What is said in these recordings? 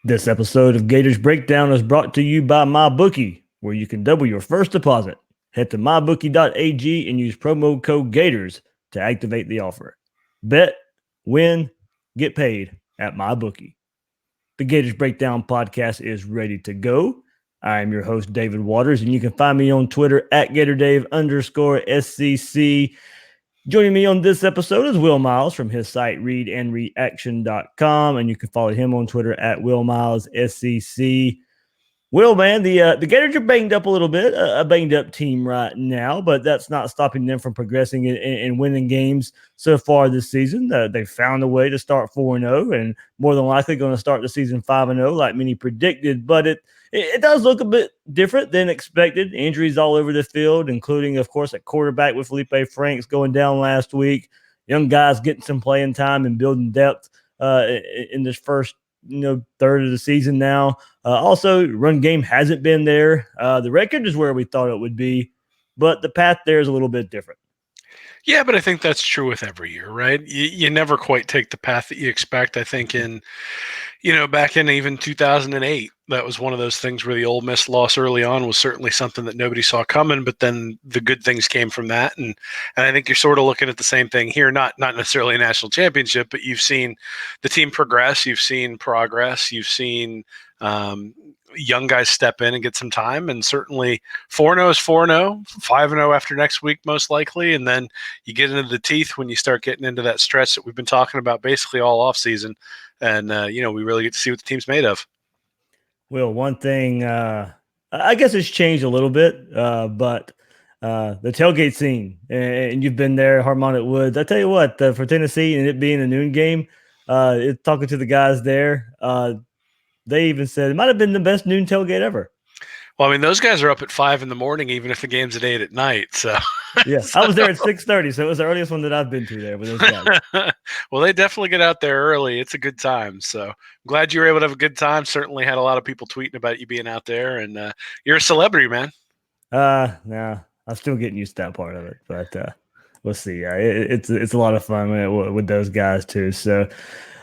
This episode of Gators Breakdown is brought to you by MyBookie, where you can double your first deposit. Head to mybookie.ag and use promo code Gators to activate the offer. Bet, win, get paid at MyBookie. The Gators Breakdown podcast is ready to go. I am your host, David Waters, and you can find me on Twitter at GatorDave_SCC. Joining me on this episode is Will Miles from his site readandreaction.com, and you can follow him on Twitter at WillMilesSCC. Will, man, the Gators are banged up a little bit, a banged up team right now, but that's not stopping them from progressing and winning games so far this season. They found a way to start 4-0 and more than likely going to start the season 5-0 like many predicted, but it does look a bit different than expected. Injuries all over the field, including, of course, at quarterback with Felipe Franks going down last week. Young guys getting some playing time and building depth in this first third of the season now. Also, run game hasn't been there. The record is where we thought it would be, but the path there is a little bit different. Yeah, but I think that's true with every year, right? You never quite take the path that you expect. I think back in even 2008, that was one of those things where the Ole Miss loss early on was certainly something that nobody saw coming, but then the good things came from that. And I think you're sort of looking at the same thing here, not necessarily a national championship, but you've seen the team progress, you've seen progress, you've seen young guys step in and get some time, and certainly 4-0 is 4-0, 5-0 after next week most likely, and then you get into the teeth when you start getting into that stretch that we've been talking about basically all off season, and we really get to see what the team's made of. Well, one thing I guess it's changed a little bit, but the tailgate scene, and you've been there, Harmonic Woods. I tell you what, for Tennessee and it being a noon game, talking to the guys there, they even said it might have been the best noon tailgate ever. Well, I mean, those guys are up at 5 a.m, even if the game's at 8 p.m. So yeah, I was there at 6:30, so it was the earliest one that I've been to there with those guys. Well, they definitely get out there early. It's a good time. So I'm glad you were able to have a good time. Certainly had a lot of people tweeting about you being out there, and you're a celebrity, man. No, I'm still getting used to that part of it, but we'll see. It's a lot of fun with those guys too. So.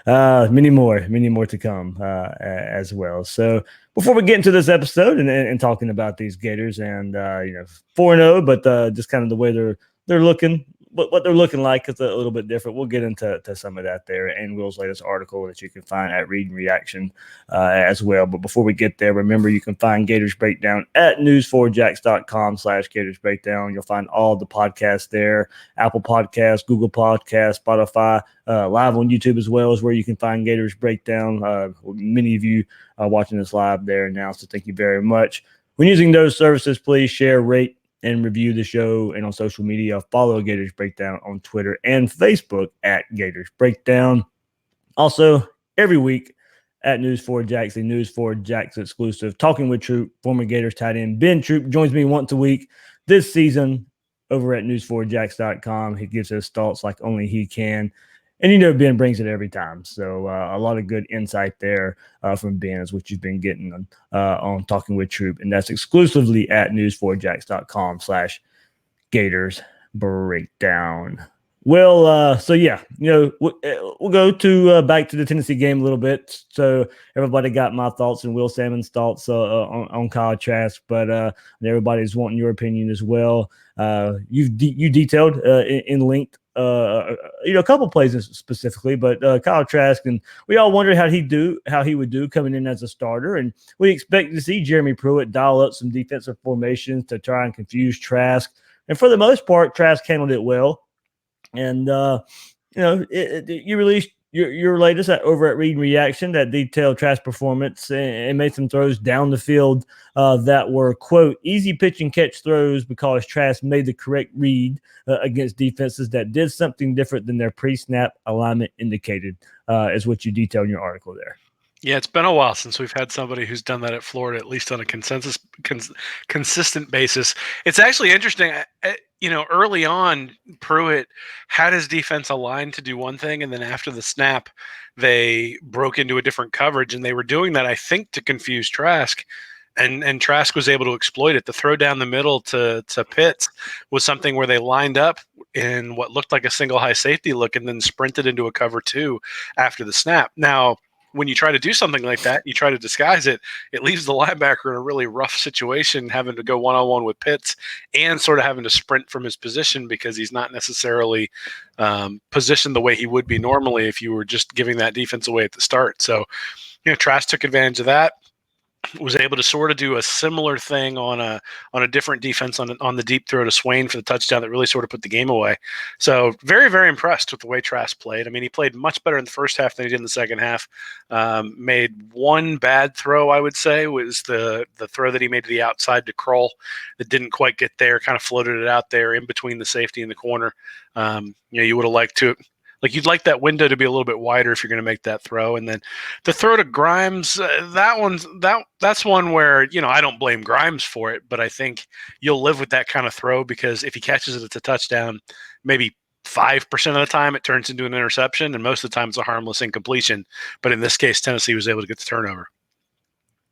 Many more to come as well. So before we get into this episode and talking about these Gators and 4-0, but just kind of the way they're looking, what they're looking like is a little bit different. We'll get into some of that there and Will's latest article that you can find at Read and Reaction as well. But before we get there, remember you can find Gators Breakdown at news4jax.com/Gators Breakdown. You'll find all the podcasts there, Apple Podcasts, Google Podcasts, Spotify, live on YouTube as well is where you can find Gators Breakdown. Many of you are watching this live there now, so thank you very much. When using those services, please share, rate, and review the show. And on social media, follow Gators Breakdown on Twitter and Facebook at Gators Breakdown. Also, every week at News4Jax, a News4Jax exclusive, Talking with Troop, former Gators tight end Ben Troop joins me once a week this season over at news4jax.com. He gives his thoughts like only he can. And Ben brings it every time. So a lot of good insight there from Ben is what you've been getting on Talking with Troop. And that's exclusively at news4jax.com/Gators Breakdown. Well, so yeah, we'll go to back to the Tennessee game a little bit. So everybody got my thoughts and Will Salmon's thoughts on Kyle Trask, but everybody's wanting your opinion as well. You detailed in length a couple plays specifically, but Kyle Trask, and we all wondered how he would do coming in as a starter, and we expect to see Jeremy Pruitt dial up some defensive formations to try and confuse Trask, and for the most part, Trask handled it well. And you released your latest over at Read and Reaction that detailed Trask performance and made some throws down the field that were, quote, easy pitch and catch throws because Trask made the correct read against defenses that did something different than their pre-snap alignment indicated, is what you detailed in your article there. Yeah, it's been a while since we've had somebody who's done that at Florida, at least on a consistent basis. It's actually interesting. Early on, Pruitt had his defense aligned to do one thing, and then after the snap, they broke into a different coverage, and they were doing that, I think, to confuse Trask. And Trask was able to exploit it. The throw down the middle to Pitts was something where they lined up in what looked like a single high safety look and then sprinted into a cover two after the snap. Now, when you try to do something like that, you try to disguise it, it leaves the linebacker in a really rough situation, having to go one-on-one with Pitts and sort of having to sprint from his position because he's not necessarily positioned the way he would be normally if you were just giving that defense away at the start. So, Trask took advantage of that, was able to sort of do a similar thing on a different defense on the deep throw to Swain for the touchdown that really sort of put the game away. So very, very impressed with the way Trask played. I mean, he played much better in the first half than he did in the second half. Made one bad throw, I would say, was the throw that he made to the outside to Kroll that didn't quite get there, kind of floated it out there in between the safety and the corner. You would have liked to – like you'd like that window to be a little bit wider if you're going to make that throw. And then the throw to Grimes, that's one where, I don't blame Grimes for it, but I think you'll live with that kind of throw because if he catches it, it's a touchdown. Maybe 5% of the time it turns into an interception, and most of the time it's a harmless incompletion. But in this case, Tennessee was able to get the turnover.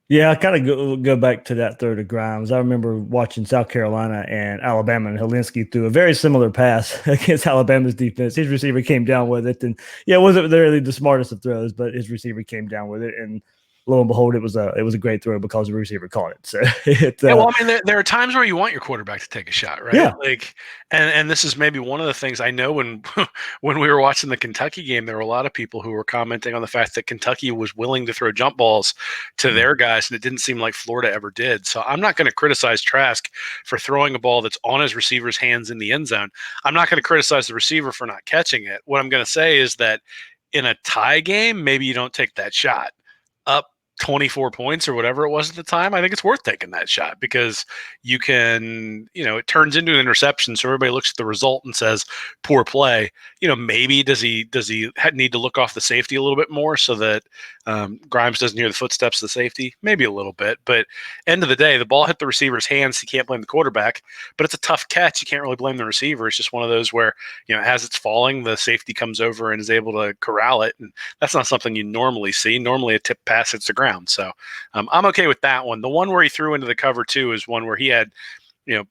Yeah, I kind of go back to that throw to Grimes. I remember watching South Carolina and Alabama, and Helinski threw a very similar pass against Alabama's defense. His receiver came down with it, and it wasn't really the smartest of throws, but his receiver came down with it, and lo and behold, it was a great throw because the receiver caught it. So there are times where you want your quarterback to take a shot, right? Yeah. And this is maybe one of the things I know when we were watching the Kentucky game, there were a lot of people who were commenting on the fact that Kentucky was willing to throw jump balls to their guys, and it didn't seem like Florida ever did. So I'm not going to criticize Trask for throwing a ball that's on his receiver's hands in the end zone. I'm not going to criticize the receiver for not catching it. What I'm going to say is that in a tie game, maybe you don't take that shot. Up 24 points or whatever it was at the time, I think it's worth taking that shot because you can, it turns into an interception. So everybody looks at the result and says, poor play. Maybe does he need to look off the safety a little bit more so that Grimes doesn't hear the footsteps of the safety? Maybe a little bit, but end of the day, the ball hit the receiver's hands. You can't blame the quarterback, but it's a tough catch. You can't really blame the receiver. It's just one of those where, as it's falling, the safety comes over and is able to corral it. And that's not something you normally see. Normally a tip pass hits the ground. So I'm okay with that one. The one where he threw into the cover too is one where he had,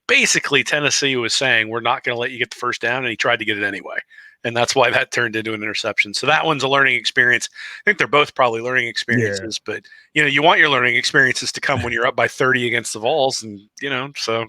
basically Tennessee was saying, we're not going to let you get the first down. And he tried to get it anyway. And that's why that turned into an interception. So that one's a learning experience. I think they're both probably learning experiences, but you want your learning experiences to come when you're up by 30 against the Vols. And, so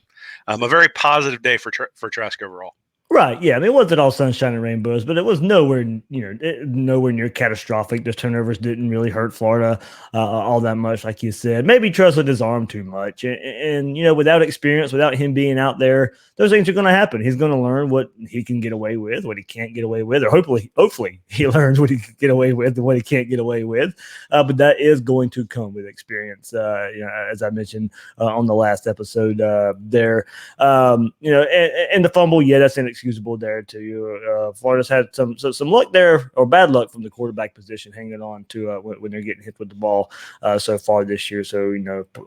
a very positive day for Trask overall. Right. Yeah. I mean, it wasn't all sunshine and rainbows, but it was nowhere near catastrophic. The turnovers didn't really hurt Florida all that much, like you said. Maybe trusted his arm too much. And without experience, without him being out there, those things are going to happen. He's going to learn what he can get away with, what he can't get away with, or hopefully he learns what he can get away with and what he can't get away with. But that is going to come with experience. As I mentioned on the last episode there, and the fumble, that's inexcusable there too. Florida's had some luck there, or bad luck from the quarterback position, hanging on to when they're getting hit with the ball so far this year. So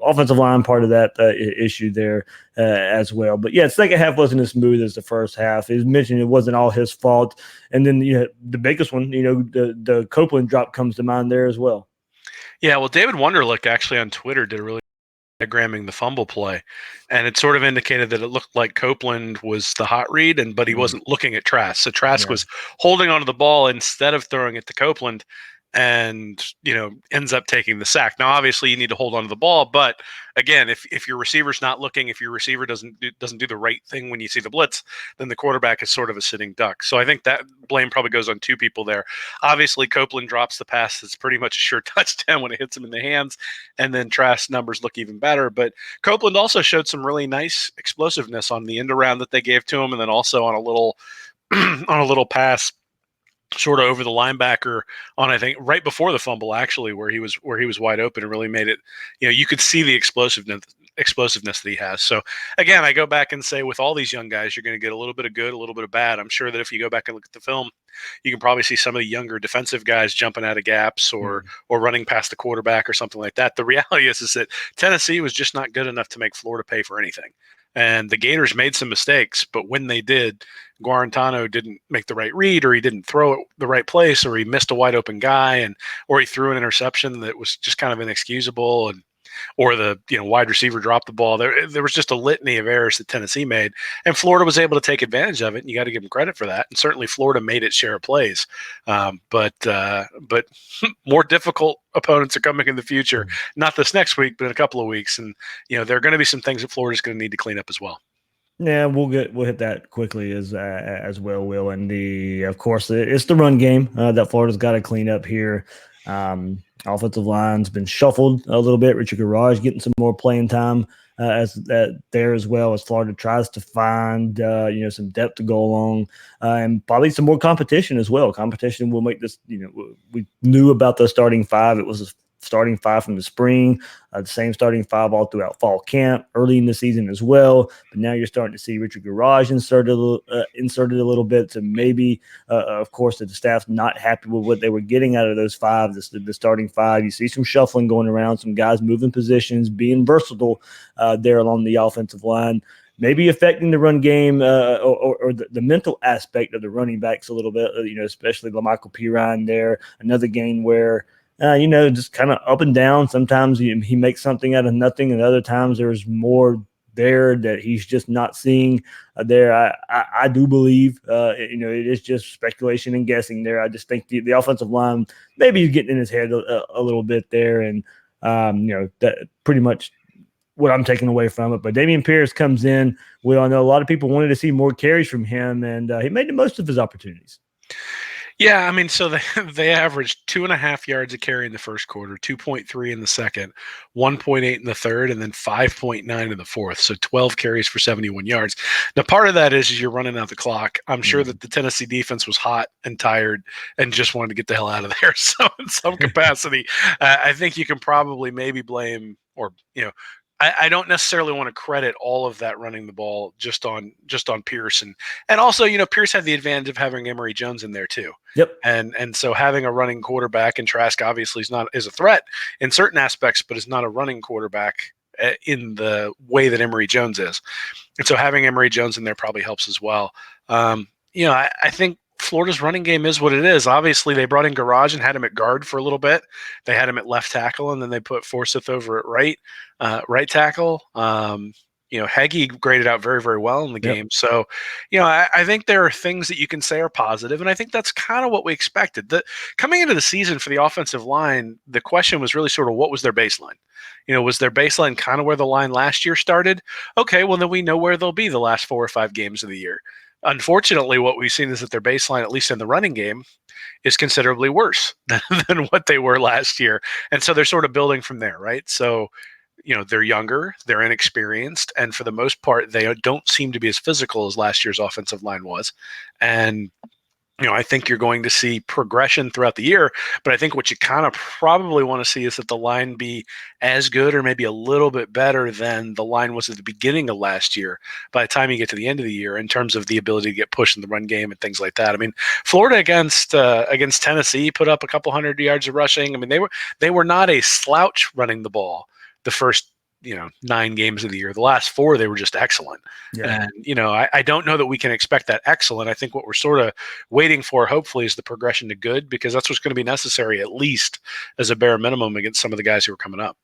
offensive line part of that issue there as well. But second half wasn't as smooth as the first half. He mentioned it wasn't all his fault, and then the biggest one, the Copeland drop comes to mind there as well. Yeah, well, David Wonderlick actually on Twitter did a really diagramming the fumble play, and it sort of indicated that it looked like Copeland was the hot read, but he wasn't looking at Trask. So Trask was holding onto the ball instead of throwing it to Copeland, and ends up taking the sack. Now, obviously, you need to hold on to the ball, but again, if your receiver's not looking, if your receiver doesn't do the right thing when you see the blitz, then the quarterback is sort of a sitting duck. So I think that blame probably goes on two people there. Obviously, Copeland drops the pass. It's pretty much a sure touchdown when it hits him in the hands, and then Trask's numbers look even better. But Copeland also showed some really nice explosiveness on the end around that they gave to him, and then also on a little on a little pass sort of over the linebacker on, I think, right before the fumble, actually, where he was wide open and really made it, you could see the explosiveness that he has. So again, I go back and say with all these young guys, you're going to get a little bit of good, a little bit of bad. I'm sure that if you go back and look at the film, you can probably see some of the younger defensive guys jumping out of gaps or running past the quarterback or something like that. The reality is that Tennessee was just not good enough to make Florida pay for anything. And the Gators made some mistakes, but when they did, Guarantano didn't make the right read, or he didn't throw it the right place, or he missed a wide open guy, or he threw an interception that was just kind of inexcusable. And or the wide receiver dropped the ball. There was just a litany of errors that Tennessee made, and Florida was able to take advantage of it. And you got to give them credit for that. And certainly Florida made its share of plays, but more difficult opponents are coming in the future. Not this next week, but in a couple of weeks. And there are going to be some things that Florida's going to need to clean up as well. Yeah, we'll hit that quickly as well, Will. And of course, it's the run game that Florida's got to clean up here. Offensive line's been shuffled a little bit. Richard Garage getting some more playing time there as well, as Florida tries to find some depth to go along, and probably some more competition as well. Competition will make this. We knew about the starting five. It was a starting five from the spring, the same starting five all throughout fall camp, early in the season as well. But now you're starting to see Richard Garage inserted a little bit. So maybe, of course, the staff's not happy with what they were getting out of those five, the starting five. You see some shuffling going around, some guys moving positions, being versatile there along the offensive line. Maybe affecting the run game or the mental aspect of the running backs a little bit, especially LaMichael Pirine there. Another game where just kind of up and down. Sometimes he makes something out of nothing, and other times there's more there that he's just not seeing there. I do believe, it is just speculation and guessing there. I just think the offensive line maybe he's getting in his head a little bit there, and that pretty much what I'm taking away from it. But Dameon Pierce comes in. We all know a lot of people wanted to see more carries from him, and he made the most of his opportunities. Yeah, I mean, so they averaged 2.5 yards a carry in the first quarter, 2.3 in the second, 1.8 in the third, and then 5.9 in the fourth. So 12 carries for 71 yards. Now, part of that is you're running out the clock. I'm sure that the Tennessee defense was hot and tired and just wanted to get the hell out of there. So in some capacity, I think you can probably maybe blame I don't necessarily want to credit all of that running the ball just on Pierce, and also Pierce had the advantage of having Emory Jones in there too. Yep. And so having a running quarterback, and Trask obviously is a threat in certain aspects, but is not a running quarterback in the way that Emory Jones is. And so having Emory Jones in there probably helps as well. I think Florida's running game is what it is. Obviously, they brought in Garage and had him at guard for a little bit. They had him at left tackle, and then they put Forsyth over at right tackle. Heggie graded out very, very well in the game. So, I think there are things that you can say are positive, and I think that's kind of what we expected. Coming into the season for the offensive line, the question was really sort of what was their baseline? Was their baseline kind of where the line last year started? Okay, well, then we know where they'll be the last 4 or 5 games of the year. Unfortunately, what we've seen is that their baseline, at least in the running game, is considerably worse than what they were last year. And so they're sort of building from there, right? So, they're younger, they're inexperienced, and for the most part, they don't seem to be as physical as last year's offensive line was. And I think you're going to see progression throughout the year, but I think what you kind of probably want to see is that the line be as good or maybe a little bit better than the line was at the beginning of last year by the time you get to the end of the year in terms of the ability to get pushed in the run game and things like that. I mean, Florida against Tennessee put up a couple hundred yards of rushing. I mean, they were not a slouch running the ball the first 9 games of the year. The last 4, they were just excellent. Yeah. And, I don't know that we can expect that excellent. I think what we're sort of waiting for, hopefully, is the progression to good, because that's what's going to be necessary, at least as a bare minimum, against some of the guys who are coming up.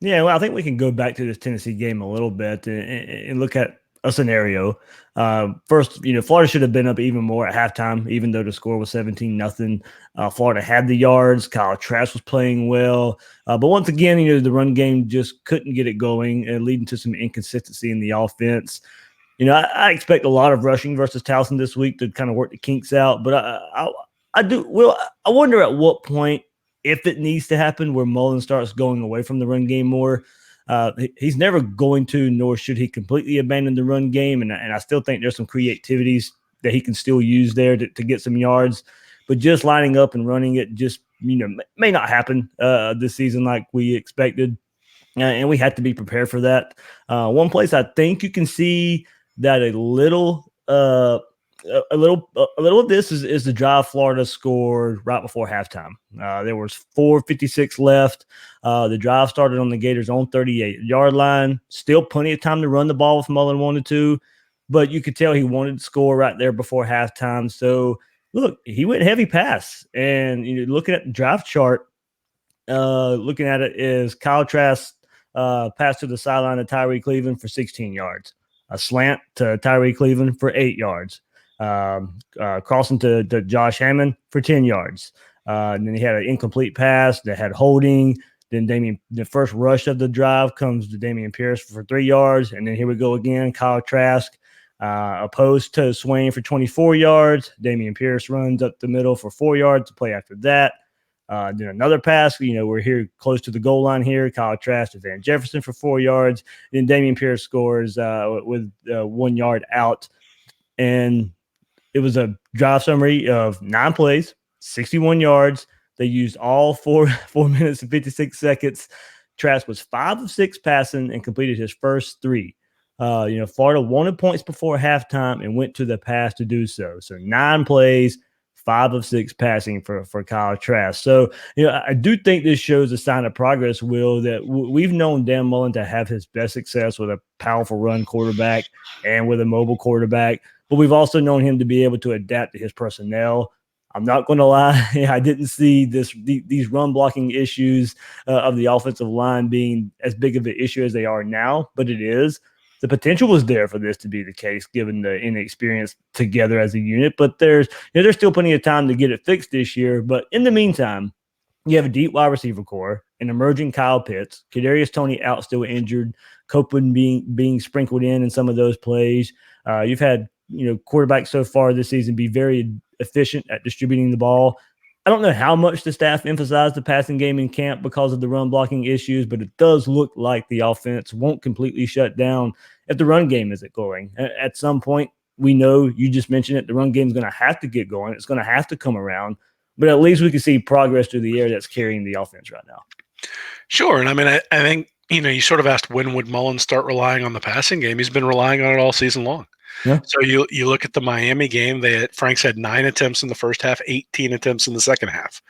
Yeah, well, I think we can go back to this Tennessee game a little bit and look at a scenario. First, Florida should have been up even more at halftime, even though the score was 17-0. Florida had the yards. Kyle Trask was playing well. But once again, the run game just couldn't get it going, leading to some inconsistency in the offense. I expect a lot of rushing versus Towson this week to kind of work the kinks out. But I wonder at what point, if it needs to happen, where Mullen starts going away from the run game more. He's never going to, nor should he completely abandon the run game. And I still think there's some creativities that he can still use there to get some yards. But just lining up and running it just, may not happen this season like we expected. And we had to be prepared for that. One place I think you can see that a little of this is the drive Florida scored right before halftime. There was 4:56 left. The drive started on the Gators' own 38-yard line. Still plenty of time to run the ball if Mullen wanted to, but you could tell he wanted to score right there before halftime. So, look, he went heavy pass. And looking at the drive chart, looking at it is Kyle Trask pass to the sideline to Tyree Cleveland for 16 yards. A slant to Tyree Cleveland for 8 yards. Crossing to Josh Hammond for 10 yards. And then he had an incomplete pass that had holding. Then the first rush of the drive comes to Damian Pierce for 3 yards. And then here we go again. Kyle Trask opposed to Swain for 24 yards. Damian Pierce runs up the middle for 4 yards to play after that. Then another pass. We're here close to the goal line here. Kyle Trask to Van Jefferson for 4 yards. Then Damian Pierce scores with 1 yard out. And it was a drive summary of 9 plays, 61 yards. They used all 4 minutes and 56 seconds. Trask was 5 of 6 passing and completed his first 3. Florida wanted points before halftime and went to the pass to do so. So 9 plays, 5 of 6 passing for Kyle Trask. So, I do think this shows a sign of progress, Will, that we've known Dan Mullen to have his best success with a powerful run quarterback and with a mobile quarterback. But we've also known him to be able to adapt to his personnel. I'm not going to lie. I didn't see these run blocking issues of the offensive line being as big of an issue as they are now, but it is. The potential was there for this to be the case, given the inexperience together as a unit. But there's still plenty of time to get it fixed this year. But in the meantime, you have a deep wide receiver core, an emerging Kyle Pitts, Kadarius Toney out still injured, Copeland being sprinkled in some of those plays. You've had quarterbacks so far this season be very efficient at distributing the ball. I don't know how much the staff emphasized the passing game in camp because of the run blocking issues, but it does look like the offense won't completely shut down if the run game isn't going. At some point, we know, you just mentioned it, the run game is going to have to get going. It's going to have to come around, but at least we can see progress through the air that's carrying the offense right now. Sure. And I think, you sort of asked when would Mullen start relying on the passing game. He's been relying on it all season long. Yeah. So you look at the Miami game, Franks had 9 attempts in the first half, 18 attempts in the second half.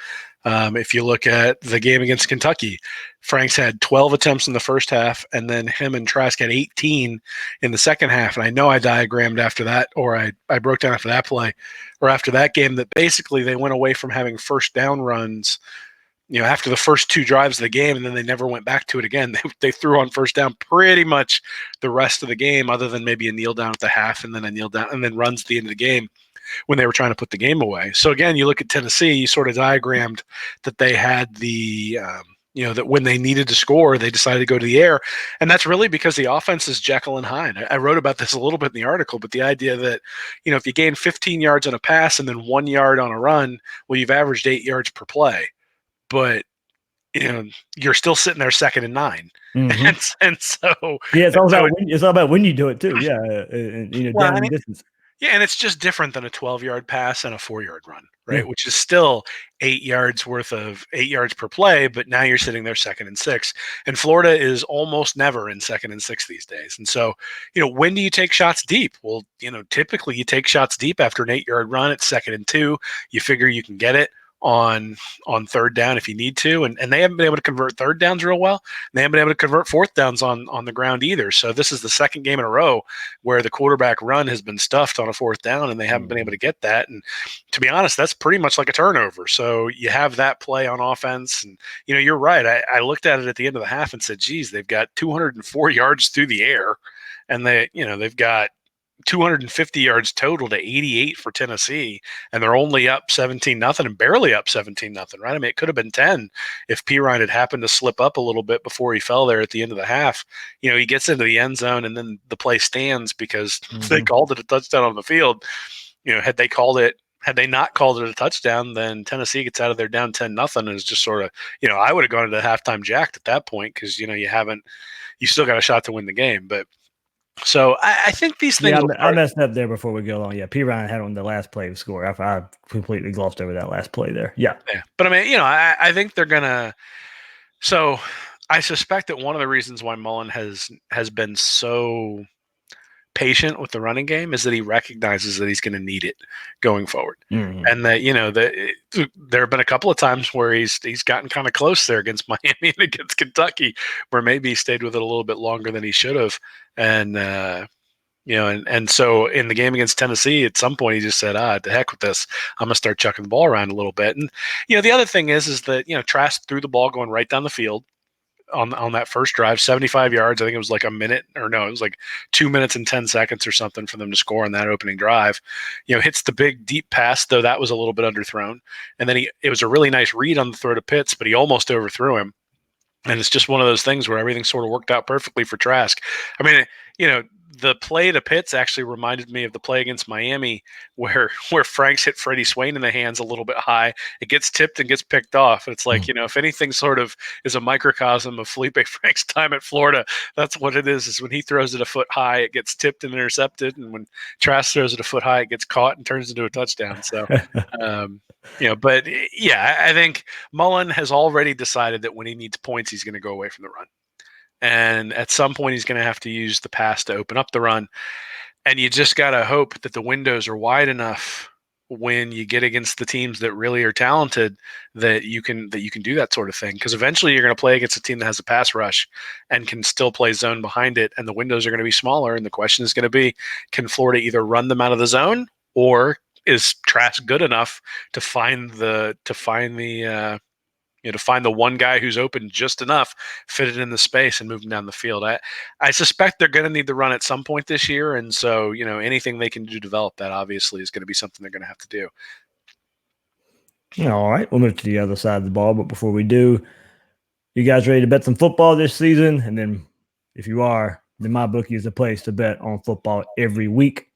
If you look at the game against Kentucky, Franks had 12 attempts in the first half, and then him and Trask had 18 in the second half. And I know I diagrammed after that, or I broke down after that play, or after that game, that basically they went away from having first down runs after the first 2 drives of the game, and then they never went back to it again. They threw on first down pretty much the rest of the game, other than maybe a kneel down at the half and then a kneel down and then runs at the end of the game when they were trying to put the game away. So again, you look at Tennessee, you sort of diagrammed that they had the, that when they needed to score, they decided to go to the air. And that's really because the offense is Jekyll and Hyde. I wrote about this a little bit in the article, but the idea that, if you gain 15 yards on a pass and then 1 yard on a run, well, you've averaged 8 yards per play. But you're still sitting there 2nd and 9, and so it's all about when you do it too. Yeah, down the distance. Yeah, and it's just different than a 12-yard pass and a 4-yard run, right? Yeah. Which is still 8 yards worth of 8 yards per play, but now you're sitting there 2nd and 6, and Florida is almost never in 2nd and 6 these days. And so, when do you take shots deep? Well, typically you take shots deep after an 8-yard run at 2nd and 2. You figure you can get it on 3rd down if you need to, and they haven't been able to convert 3rd downs real well. They haven't been able to convert 4th downs on the ground either. So this is the 2nd game in a row where the quarterback run has been stuffed on a 4th down, and they haven't been able to get that. And to be honest, that's pretty much like a turnover. So you have that play on offense, and you're right. I looked at it at the end of the half and said, geez, they've got 204 yards through the air, and they've got 250 yards total to 88 for Tennessee, and they're only up 17-0 and barely up 17-0, right? I mean, it could have been 10 if Pirine had happened to slip up a little bit before he fell there at the end of the half. He gets into the end zone, and then the play stands because they called it a touchdown on the field. Had they not called it a touchdown, then Tennessee gets out of there down 10-0 and is just sort of, I would have gone into halftime jacked at that point because, you still got a shot to win the game. But so I think these things. Yeah, I messed up there before we go along. Yeah, P. Ryan had on the last play to score. I completely glossed over that last play there. Yeah. But I mean, I think they're gonna. So I suspect that one of the reasons why Mullen has been so patient with the running game is that he recognizes that he's going to need it going forward, and that there have been a couple of times where he's gotten kind of close there against Miami and against Kentucky, where maybe he stayed with it a little bit longer than he should have, and so in the game against Tennessee, at some point he just said, to heck with this, I'm gonna start chucking the ball around a little bit. And the other thing is that Trask threw the ball going right down the field. on that first drive, 75 yards. I think it was like a minute, or no, it was like 2 minutes and 10 seconds or something for them to score on that opening drive. Hits the big deep pass, though that was a little bit underthrown, and then it was a really nice read on the throw to Pitts, but he almost overthrew him. And it's just one of those things where everything sort of worked out perfectly for Trask. I mean, the play to Pitts actually reminded me of the play against Miami where Franks hit Freddie Swain in the hands a little bit high. It gets tipped and gets picked off. It's like, if anything sort of is a microcosm of Felipe Franks' time at Florida, that's what it is when he throws it a foot high, it gets tipped and intercepted. And when Trask throws it a foot high, it gets caught and turns into a touchdown. So, but yeah, I think Mullen has already decided that when he needs points, he's going to go away from the run. And at some point, he's going to have to use the pass to open up the run. And you just got to hope that the windows are wide enough when you get against the teams that really are talented that you can do that sort of thing. Because eventually you're going to play against a team that has a pass rush and can still play zone behind it. And the windows are going to be smaller. And the question is going to be, can Florida either run them out of the zone, or is Trask good enough to find the one guy who's open just enough, fit it in the space, and move him down the field? I suspect they're going to need to run at some point this year, and so anything they can do to develop that obviously is going to be something they're going to have to do. All right, we'll move to the other side of the ball, but before we do, you guys ready to bet some football this season? And then if you are, then MyBookie is the place to bet on football every week.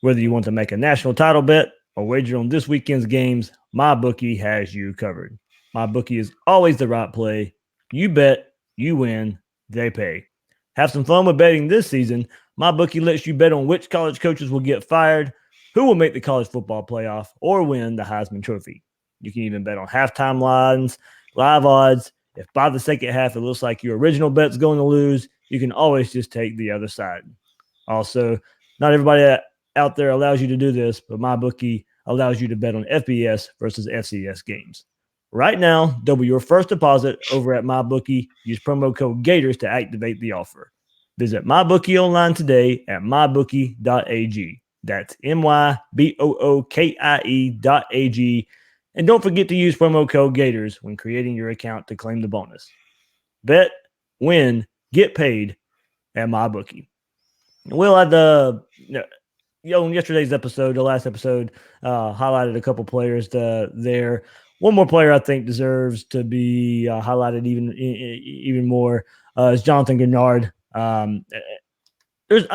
Whether you want to make a national title bet or wager on this weekend's games, MyBookie has you covered. MyBookie is always the right play. You bet, you win, they pay. Have some fun with betting this season. MyBookie lets you bet on which college coaches will get fired, who will make the college football playoff, or win the Heisman Trophy. You can even bet on halftime lines, live odds. If by the second half it looks like your original bet's going to lose, you can always just take the other side. Also, not everybody out there allows you to do this, but MyBookie allows you to bet on FBS versus FCS games. Right now, double your first deposit over at MyBookie. Use promo code Gators to activate the offer. Visit MyBookie online today at mybookie.ag. That's MYBOOKIE.ag. And don't forget to use promo code Gators when creating your account to claim the bonus. Bet, win, get paid at MyBookie. Will, on yesterday's episode, the last episode, highlighted a couple players there. One more player I think deserves to be highlighted even more is Jonathan Greenard. I'm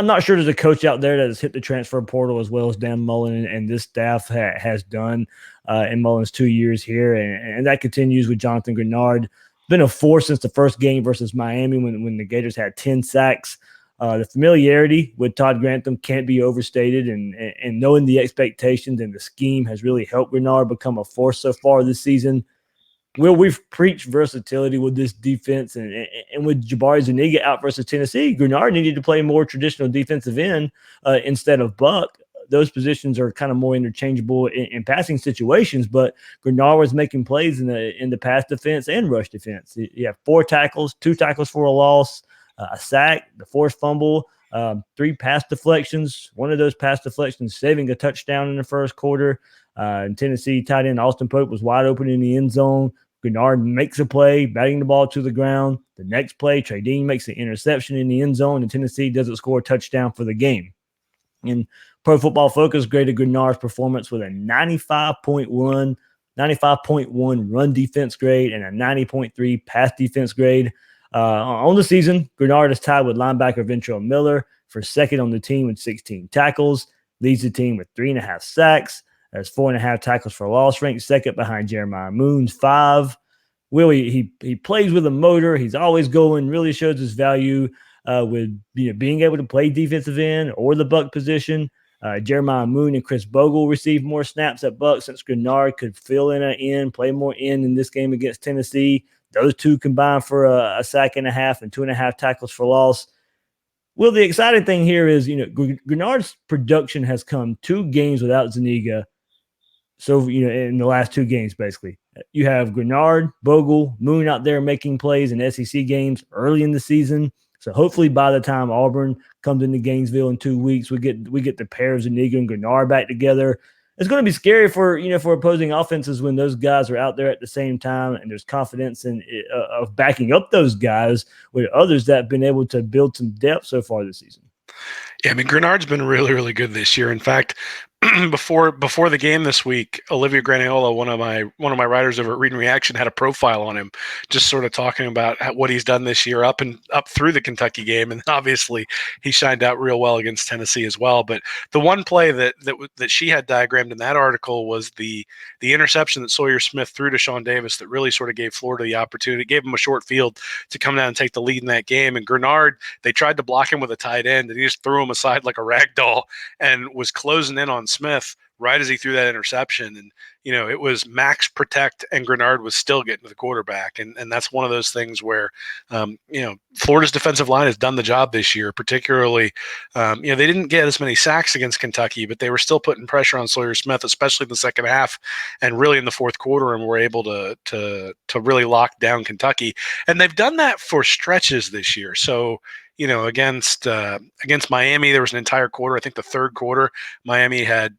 not sure there's a coach out there that has hit the transfer portal as well as Dan Mullen and this staff has done in Mullen's 2 years here, and that continues with Jonathan Greenard. Been a force since the first game versus Miami when the Gators had 10 sacks. The familiarity with Todd Grantham can't be overstated, and knowing the expectations and the scheme has really helped Greenard become a force so far this season. We've preached versatility with this defense, and with Jabari Zuniga out versus Tennessee, Greenard needed to play more traditional defensive end instead of Buck. Those positions are kind of more interchangeable in passing situations, but Greenard was making plays in the pass defense and rush defense. You have 4 tackles, 2 tackles for a loss, a sack, the forced fumble, 3 pass deflections. One of those pass deflections saving a touchdown in the first quarter. And Tennessee tight end Austin Pope was wide open in the end zone. Greenard makes a play, batting the ball to the ground. The next play, Trey Dean makes an interception in the end zone, and Tennessee doesn't score a touchdown for the game. And Pro Football Focus graded Greenard's performance with a 95.1 run defense grade and a 90.3 pass defense grade. On the season, Greenard is tied with linebacker Ventrell Miller for second on the team with 16 tackles, leads the team with 3.5 sacks, has 4.5 tackles for loss, ranked second behind Jeremiah Moon's 5. He plays with a motor. He's always going, really shows his value with being able to play defensive end or the Buck position. Jeremiah Moon and Chris Bogle received more snaps at Buck since Greenard could fill in an end, play more end in this game against Tennessee. Those two combined for a sack and a half and 2.5 tackles for loss. Well, the exciting thing here is, Greenard's production has come 2 games without Zuniga. So, in the last 2 games, basically, you have Greenard, Bogle, Moon out there making plays in SEC games early in the season. So hopefully by the time Auburn comes into Gainesville in 2 weeks, we get the pair of Zuniga and Greenard back together. it's going to be scary for for opposing offenses when those guys are out there at the same time, and there's confidence in of backing up those guys with others that have been able to build some depth so far this season. Yeah, I mean, Greenard's been really, really good this year. In fact, before the game this week, Olivia Graniola, one of my writers over at Read and Reaction, had a profile on him, just sort of talking about what he's done this year up through the Kentucky game, and obviously he shined out real well against Tennessee as well. But the one play that she had diagrammed in that article was the interception that Sawyer Smith threw to Sean Davis that really sort of gave Florida the opportunity, gave him a short field to come down and take the lead in that game. And Greenard, they tried to block him with a tight end, and he just threw him aside like a rag doll and was closing in on Smith right as he threw that interception. And, it was max protect, and Greenard was still getting to the quarterback. And that's one of those things where, Florida's defensive line has done the job this year, particularly, they didn't get as many sacks against Kentucky, but they were still putting pressure on Sawyer Smith, especially in the second half and really in the fourth quarter, and were able to really lock down Kentucky. And they've done that for stretches this year. So, against Miami, there was an entire quarter. I think the third quarter, Miami had,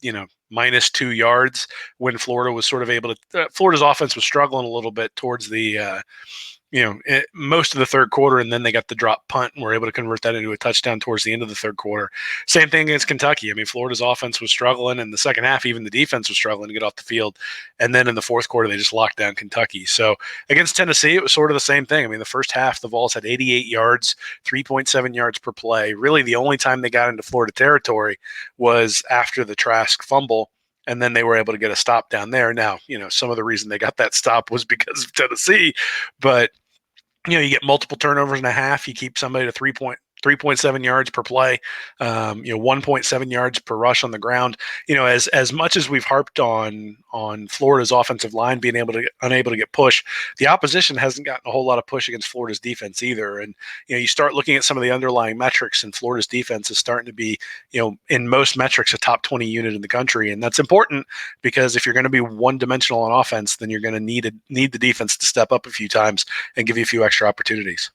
-2 yards when Florida was sort of able to. Florida's offense was struggling a little bit towards the most of the third quarter, and then they got the drop punt and were able to convert that into a touchdown towards the end of the third quarter. Same thing against Kentucky. I mean, Florida's offense was struggling, and the second half, even the defense was struggling to get off the field. And then in the fourth quarter, they just locked down Kentucky. So against Tennessee, it was sort of the same thing. I mean, the first half, the Vols had 88 yards, 3.7 yards per play. Really, the only time they got into Florida territory was after the Trask fumble. And then they were able to get a stop down there. Now, some of the reason they got that stop was because of Tennessee, but you get multiple turnovers and a half. You keep somebody to 3.7 yards per play, 1.7 yards per rush on the ground. As much as we've harped on Florida's offensive line being unable to get push, the opposition hasn't gotten a whole lot of push against Florida's defense either. And you start looking at some of the underlying metrics, and Florida's defense is starting to be, in most metrics, a top 20 unit in the country, and that's important because if you're going to be one-dimensional on offense, then you're going to need the defense to step up a few times and give you a few extra opportunities.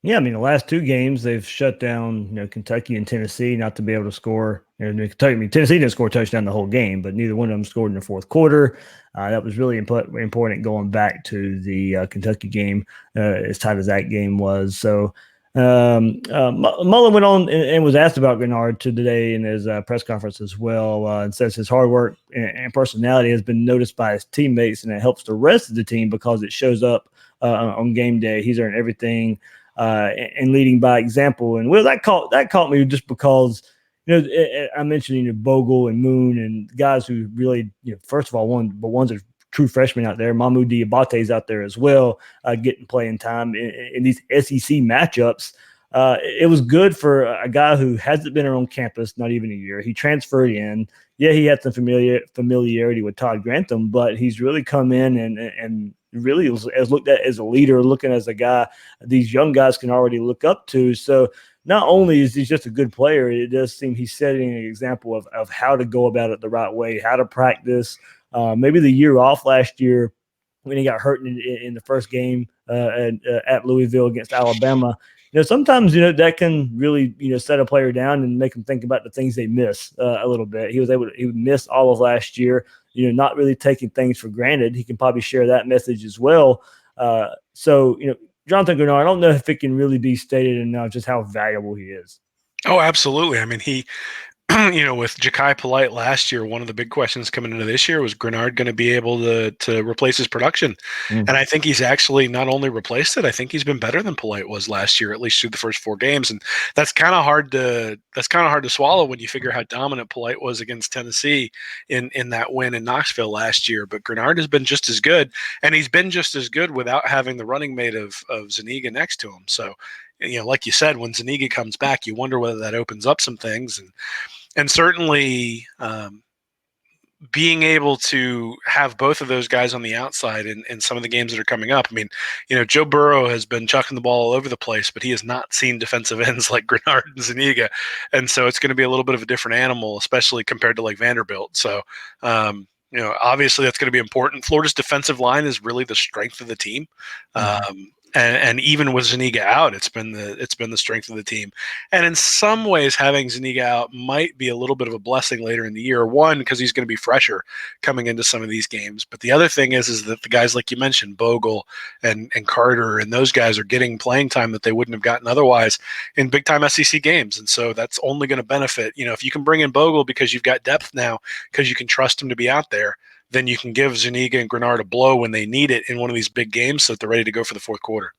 Yeah, I mean, the last two games they've shut down, Kentucky and Tennessee not to be able to score. Tennessee didn't score a touchdown the whole game, but neither one of them scored in the fourth quarter. That was really important going back to the Kentucky game, as tight as that game was. So Mullen went on and was asked about Greenard today in his press conference as well, and says his hard work and personality has been noticed by his teammates, and it helps the rest of the team because it shows up on game day. He's earned everything. And leading by example. And that caught me just because, I mentioned, Bogle and Moon and guys who really, first of all, one's a true freshman out there. Mahmoud Diabate's out there as well, getting playing time in these SEC matchups. It was good for a guy who hasn't been on campus, not even a year. He transferred in. Yeah, he had some familiarity with Todd Grantham, but he's really come in and really as looked at as a leader, looking as a guy these young guys can already look up to. So not only is he just a good player, it does seem he's setting an example of how to go about it the right way, how to practice. Maybe the year off last year when he got hurt in the first game at Louisville against Alabama. Sometimes, that can really, set a player down and make them think about the things they miss a little bit. He missed all of last year, not really taking things for granted. He can probably share that message as well. So, Jonathan Greenard, I don't know if it can really be stated enough just how valuable he is. Oh, absolutely. I mean, he, with Ja'Kai Polite last year, one of the big questions coming into this year was Greenard going to be able to replace his production? Mm-hmm. And I think he's actually not only replaced it, I think he's been better than Polite was last year, at least through the first 4 games. And that's kind of hard to swallow when you figure how dominant Polite was against Tennessee in that win in Knoxville last year. But Greenard has been just as good, and he's been just as good without having the running mate of Zuniga next to him. So, like you said, when Zuniga comes back, you wonder whether that opens up some things. And certainly being able to have both of those guys on the outside in some of the games that are coming up. I mean, Joe Burrow has been chucking the ball all over the place, but he has not seen defensive ends like Greenard and Zuniga. And so it's going to be a little bit of a different animal, especially compared to like Vanderbilt. So, obviously that's going to be important. Florida's defensive line is really the strength of the team. And even with Zuniga out, it's been the strength of the team. And in some ways, having Zuniga out might be a little bit of a blessing later in the year. One, because he's going to be fresher coming into some of these games. But the other thing is that the guys like you mentioned, Bogle and Carter, and those guys are getting playing time that they wouldn't have gotten otherwise in big time SEC games. And so that's only going to benefit. If you can bring in Bogle because you've got depth now, because you can trust him to be out there, then you can give Zuniga and Greenard a blow when they need it in one of these big games so that they're ready to go for the fourth quarter.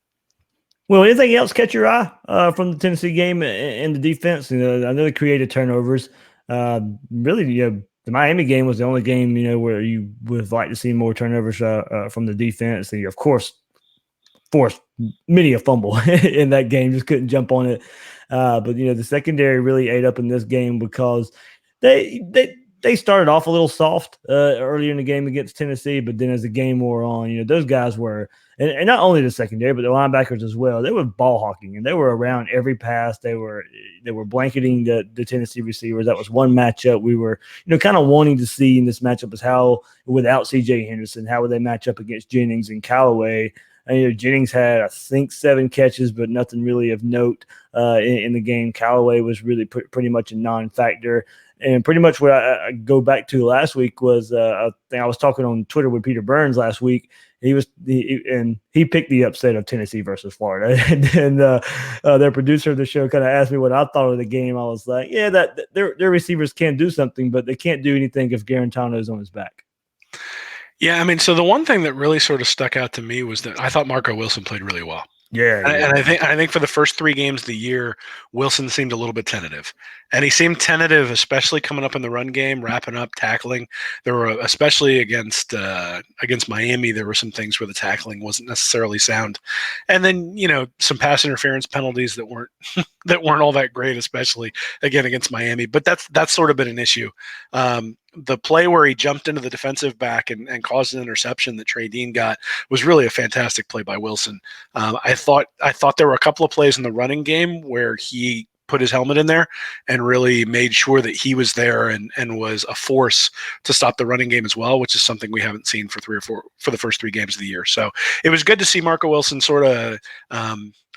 Well, anything else catch your eye from the Tennessee game and the defense? I know they created turnovers. Really, the Miami game was the only game, where you would like to see more turnovers from the defense. And, of course, forced many a fumble in that game, just couldn't jump on it. But, the secondary really ate up in this game because they started off a little soft earlier in the game against Tennessee, but then as the game wore on, those guys were, and not only the secondary, but the linebackers as well, they were ball hawking and they were around every pass. They were blanketing the Tennessee receivers. That was one matchup we were, kind of wanting to see in this matchup is how, without CJ Henderson, how would they match up against Jennings and Callaway? And, Jennings had, I think, 7 catches, but nothing really of note in the game. Callaway was really pretty much a non-factor. And pretty much what I go back to last week was I was talking on Twitter with Peter Burns last week. He picked the upset of Tennessee versus Florida. And then their producer of the show kind of asked me what I thought of the game. I was like, yeah, that their receivers can do something, but they can't do anything if Garantano's on his back. Yeah, I mean, so the one thing that really sort of stuck out to me was that I thought Marco Wilson played really well. Yeah, and I think for the first 3 games of the year, Wilson seemed a little bit tentative, and he seemed tentative, especially coming up in the run game, wrapping up, tackling. There were, especially against Miami, there were some things where the tackling wasn't necessarily sound, and then some pass interference penalties that weren't all that great, especially again against Miami. But that's sort of been an issue. The play where he jumped into the defensive back and caused an interception that Trey Dean got was really a fantastic play by Wilson. I thought there were a couple of plays in the running game where he put his helmet in there and really made sure that he was there and was a force to stop the running game as well, which is something we haven't seen for the first 3 games of the year. So it was good to see Marco Wilson sort of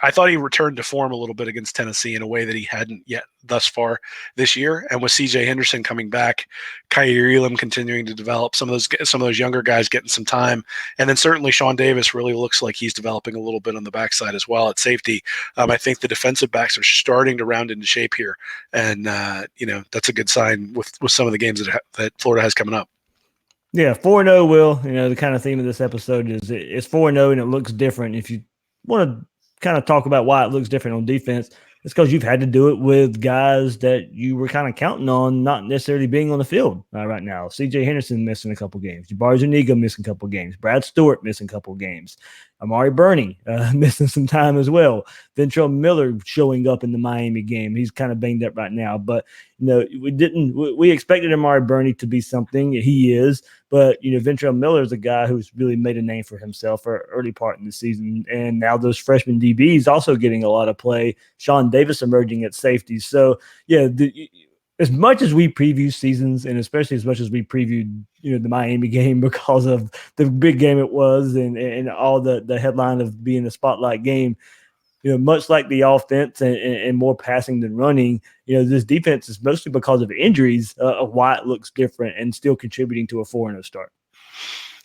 I thought he returned to form a little bit against Tennessee in a way that he hadn't yet thus far this year. And with CJ Henderson coming back, Kaiir Elam continuing to develop, some of those younger guys getting some time, and then certainly Sean Davis really looks like he's developing a little bit on the backside as well at safety. I think the defensive backs are starting to round into shape here, and that's a good sign with some of the games that Florida has coming up. Yeah, 4-0, Will. The kind of theme of this episode is it's 4-0 and it looks different. If you want to kind of talk about why it looks different on defense, it's because you've had to do it with guys that you were kind of counting on not necessarily being on the field right now. CJ Henderson missing a couple games. Jabari Zuniga missing a couple games. Brad Stewart missing a couple games. Amari Burney missing some time as well. Ventrell Miller showing up in the Miami game. He's kind of banged up right now. But, we expected Amari Burney to be something. He is. But, Ventrell Miller is a guy who's really made a name for himself for early part in the season. And now those freshman DBs also getting a lot of play. Sean Davis emerging at safety. So, yeah, as much as we preview seasons, and especially as much as we previewed, the Miami game because of the big game it was and all the headline of being a spotlight game, much like the offense and more passing than running, this defense is mostly because of injuries of why it looks different and still contributing to a 4-0 start.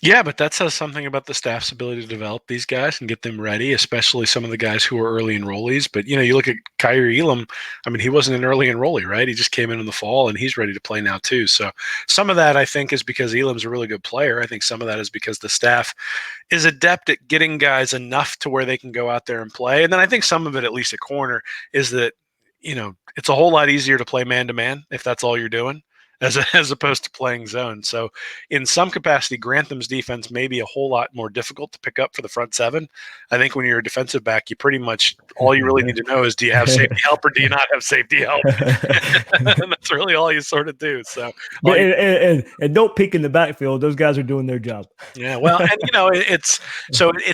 Yeah, but that says something about the staff's ability to develop these guys and get them ready, especially some of the guys who are early enrollees. But, you look at Kaiir Elam, I mean, he wasn't an early enrollee, right? He just came in the fall, and he's ready to play now too. So some of that, I think, is because Elam's a really good player. I think some of that is because the staff is adept at getting guys enough to where they can go out there and play. And then I think some of it, at least at corner, is that, it's a whole lot easier to play man-to-man if that's all you're doing, as opposed to playing zone. So in some capacity, Grantham's defense may be a whole lot more difficult to pick up for the front 7. I think when you're a defensive back, you pretty much, all you really need to know is, do you have safety help or do you not have safety help? And that's really all you sort of do. So, and don't peek in the backfield. Those guys are doing their job. Yeah, well, and it's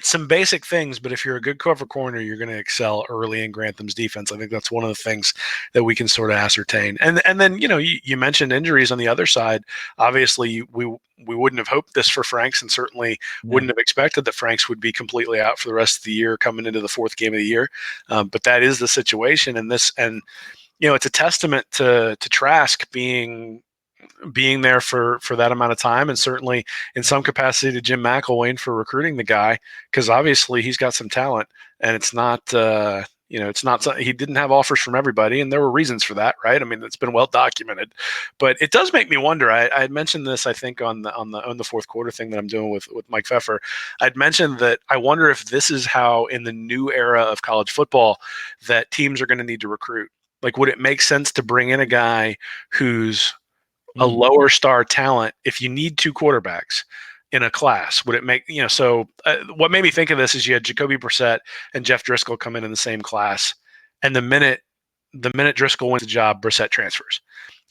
some basic things, but if you're a good cover corner, you're going to excel early in Grantham's defense. I think that's one of the things that we can sort of ascertain. And then, you mentioned injuries. injuries on the other side. Obviously, we wouldn't have hoped this for Franks, and certainly wouldn't have expected that Franks would be completely out for the rest of the year coming into the fourth game of the year. But that is the situation, and it's a testament to Trask being there for that amount of time, and certainly in some capacity to Jim McElwain for recruiting the guy, because obviously he's got some talent, and it's not it's not he didn't have offers from everybody, and there were reasons for that, right? I mean, it's been well documented. But it does make me wonder. I had mentioned this, I think, on the fourth quarter thing that I'm doing with Mike Pfeffer. I'd mentioned that I wonder if this is how, in the new era of college football, that teams are going to need to recruit. Like, would it make sense to bring in a guy who's a lower star talent if you need two quarterbacks in a class? Would it make, so what made me think of this is you had Jacoby Brissett and Jeff Driscoll come in the same class, and the minute Driscoll wins the job, Brissett transfers.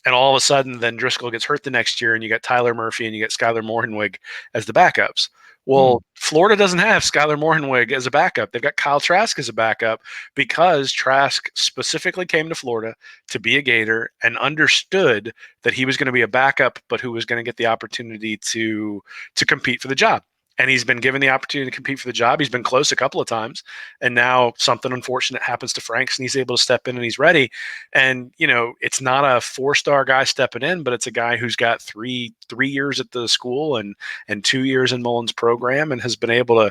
And all of a sudden, then Driscoll gets hurt the next year, and you got Tyler Murphy and you got Skylar Morhenwig as the backups. Well, Florida doesn't have Skylar Morhenwig as a backup. They've got Kyle Trask as a backup, because Trask specifically came to Florida to be a Gator and understood that he was going to be a backup, but who was going to get the opportunity to compete for the job. And he's been given the opportunity to compete for the job. He's been close a couple of times, and now something unfortunate happens to Franks, and he's able to step in and he's ready. And it's not a 4-star guy stepping in, but it's a guy who's got three years at the school and 2 years in Mullen's program, and has been able to,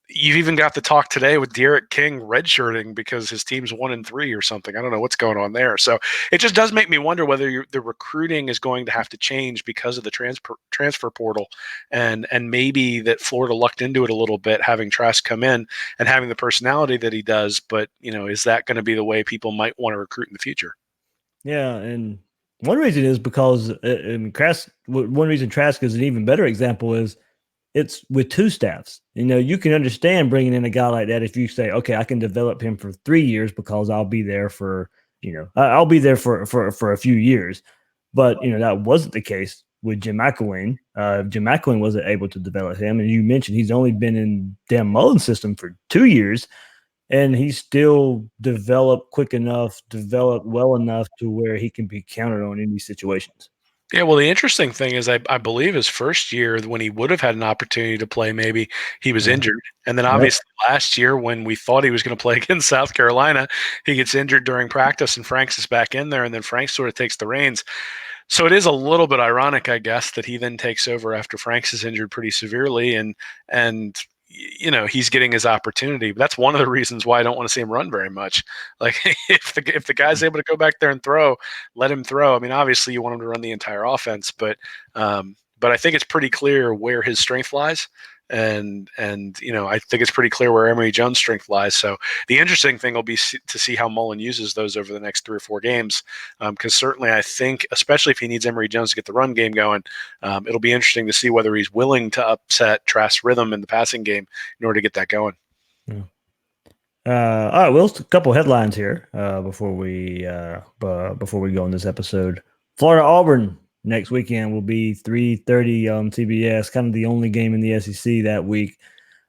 you've even got the talk today with Derek King redshirting because his team's 1-3 or something. I don't know what's going on there. So it just does make me wonder whether the recruiting is going to have to change because of the transfer portal, and maybe that Florida lucked into it a little bit, having Trask come in and having the personality that he does. But is that going to be the way people might want to recruit in the future? Yeah, and one reason is because one reason Trask is an even better example is it's with two staffs. You can understand bringing in a guy like that if you say, okay, I can develop him for 3 years because I'll be there for, I'll be there for a few years. But, that wasn't the case with Jim McElwain. Jim McElwain wasn't able to develop him. And you mentioned he's only been in Dan Mullen's system for 2 years, and he still developed well enough to where he can be counted on in these situations. Yeah, well, the interesting thing is I believe his first year, when he would have had an opportunity to play, maybe he was injured. And then obviously last year, when we thought he was going to play against South Carolina, he gets injured during practice, and Franks is back in there, and then Franks sort of takes the reins. So it is a little bit ironic, I guess, that he then takes over after Franks is injured pretty severely, and he's getting his opportunity. But that's one of the reasons why I don't want to see him run very much. Like, if the guy's able to go back there and throw, let him throw. I mean, obviously you want him to run the entire offense, but I think it's pretty clear where his strength lies. And I think it's pretty clear where Emory Jones' strength lies. So the interesting thing will be to see how Mullen uses those over the next 3 or 4 games, because certainly I think, especially if he needs Emory Jones to get the run game going, it'll be interesting to see whether he's willing to upset Trask's rhythm in the passing game in order to get that going. Yeah. All right, well, a couple headlines here before we go on this episode. Florida Auburn next weekend will be 3:30 on CBS, kind of the only game in the SEC that week.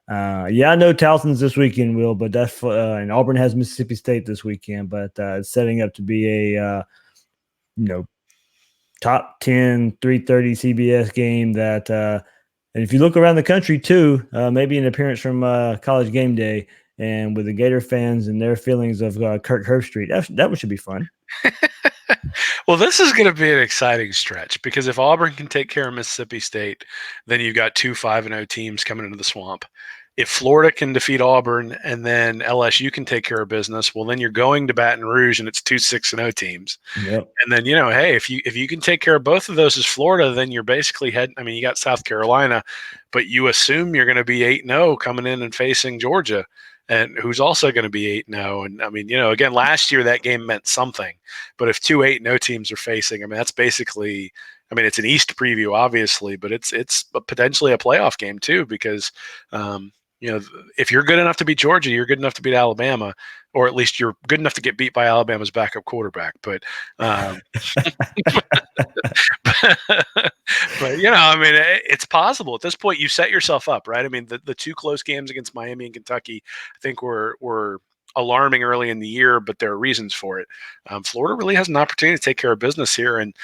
I know Towson's this weekend, Will, but that's and Auburn has Mississippi State this weekend, but it's setting up to be a top 10 3:30 CBS game that and if you look around the country too, maybe an appearance from College Game Day, and with the Gator fans and their feelings of Kirk Herbstreit, that should be fun. Well, this is going to be an exciting stretch, because if Auburn can take care of Mississippi State, then you've got 2 5-0 teams coming into the swamp. If Florida can defeat Auburn and then LSU can take care of business, well, then you're going to Baton Rouge and it's 2 6-0 teams. Yep. And then, hey, if you can take care of both of those as Florida, then you're basically heading. I mean, you got South Carolina, but you assume you're going to be 8-0 coming in and facing Georgia, and who's also going to be 8-0. And I mean, again, last year that game meant something, but if 2 8-0 teams are facing, I mean, that's basically, I mean, it's an East preview, obviously, but it's potentially a playoff game too, because, if you're good enough to beat Georgia, you're good enough to beat Alabama, or at least you're good enough to get beat by Alabama's backup quarterback. But, but I mean, it's possible at this point. You set yourself up, right? I mean, the 2 close games against Miami and Kentucky, I think were alarming early in the year, but there are reasons for it. Florida really has an opportunity to take care of business here, and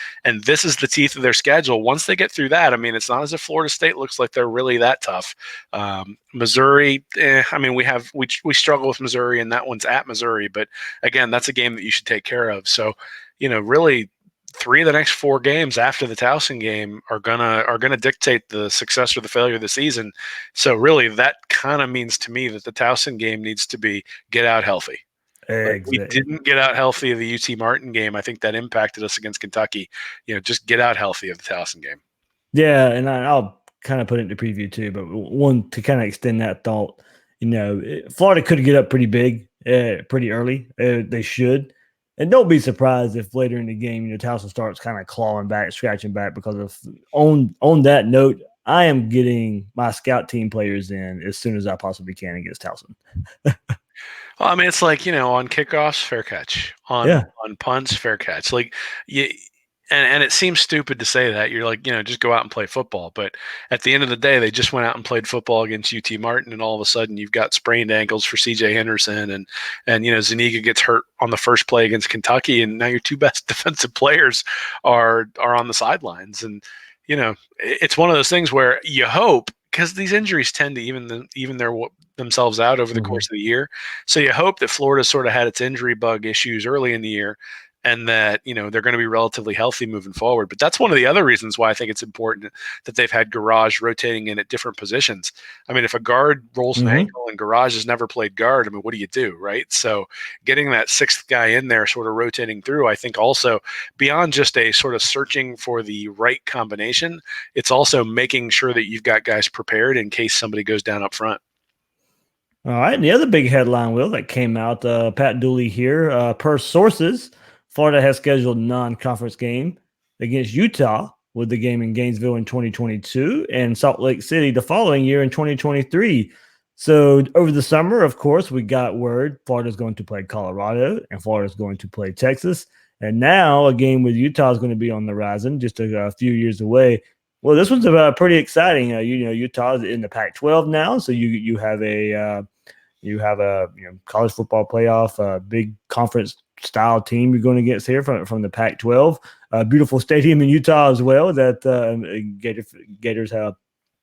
this is the teeth of their schedule. Once they get through that, I mean, it's not as if Florida State looks like they're really that tough. Missouri, I mean, we struggle with Missouri, and that one's at Missouri, but again, that's a game that you should take care of. So, really, 3 of the next 4 games after the Towson game are gonna dictate the success or the failure of the season. So really, that kind of means to me that the Towson game needs to be get out healthy. Like, we Exactly. didn't get out healthy of the UT Martin game. I think that impacted us against Kentucky. Just get out healthy of the Towson game. Yeah, and I'll kind of put it into preview too, but one to kind of extend that thought, Florida could get up pretty big, pretty early. They should, and don't be surprised if later in the game, Towson starts kind of clawing back, scratching back. Because of on that note, I am getting my scout team players in as soon as I possibly can against Towson. Well, I mean, it's like, on kickoffs, fair catch. On Yeah. punts, fair catch. Like, you, and it seems stupid to say that. You're like, just go out and play football. But at the end of the day, they just went out and played football against UT Martin, and all of a sudden you've got sprained ankles for CJ Henderson, and Zuniga gets hurt on the first play against Kentucky, and now your 2 best defensive players are on the sidelines. And it's one of those things where you hope, because these injuries tend to even themselves out over the course of the year. So you hope that Florida sort of had its injury bug issues early in the year, and that they're going to be relatively healthy moving forward. But that's one of the other reasons why I think it's important that they've had Garage rotating in at different positions. I mean, if a guard rolls an ankle and Garage has never played guard, I mean, what do you do, right? So getting that 6th guy in there sort of rotating through, I think also beyond just a sort of searching for the right combination, it's also making sure that you've got guys prepared in case somebody goes down up front. All right. And the other big headline, Will, that came out, Pat Dooley here, per sources, Florida has scheduled a non-conference game against Utah, with the game in Gainesville in 2022 and Salt Lake City the following year in 2023. So over the summer, of course, we got word Florida's going to play Colorado and Florida's going to play Texas. And now a game with Utah is going to be on the horizon, just a few years away. Well, this one's pretty exciting. Utah is in the Pac-12 now, so you have a college football playoff, big conference style team you're going against here from the Pac-12. Beautiful stadium in Utah as well that Gators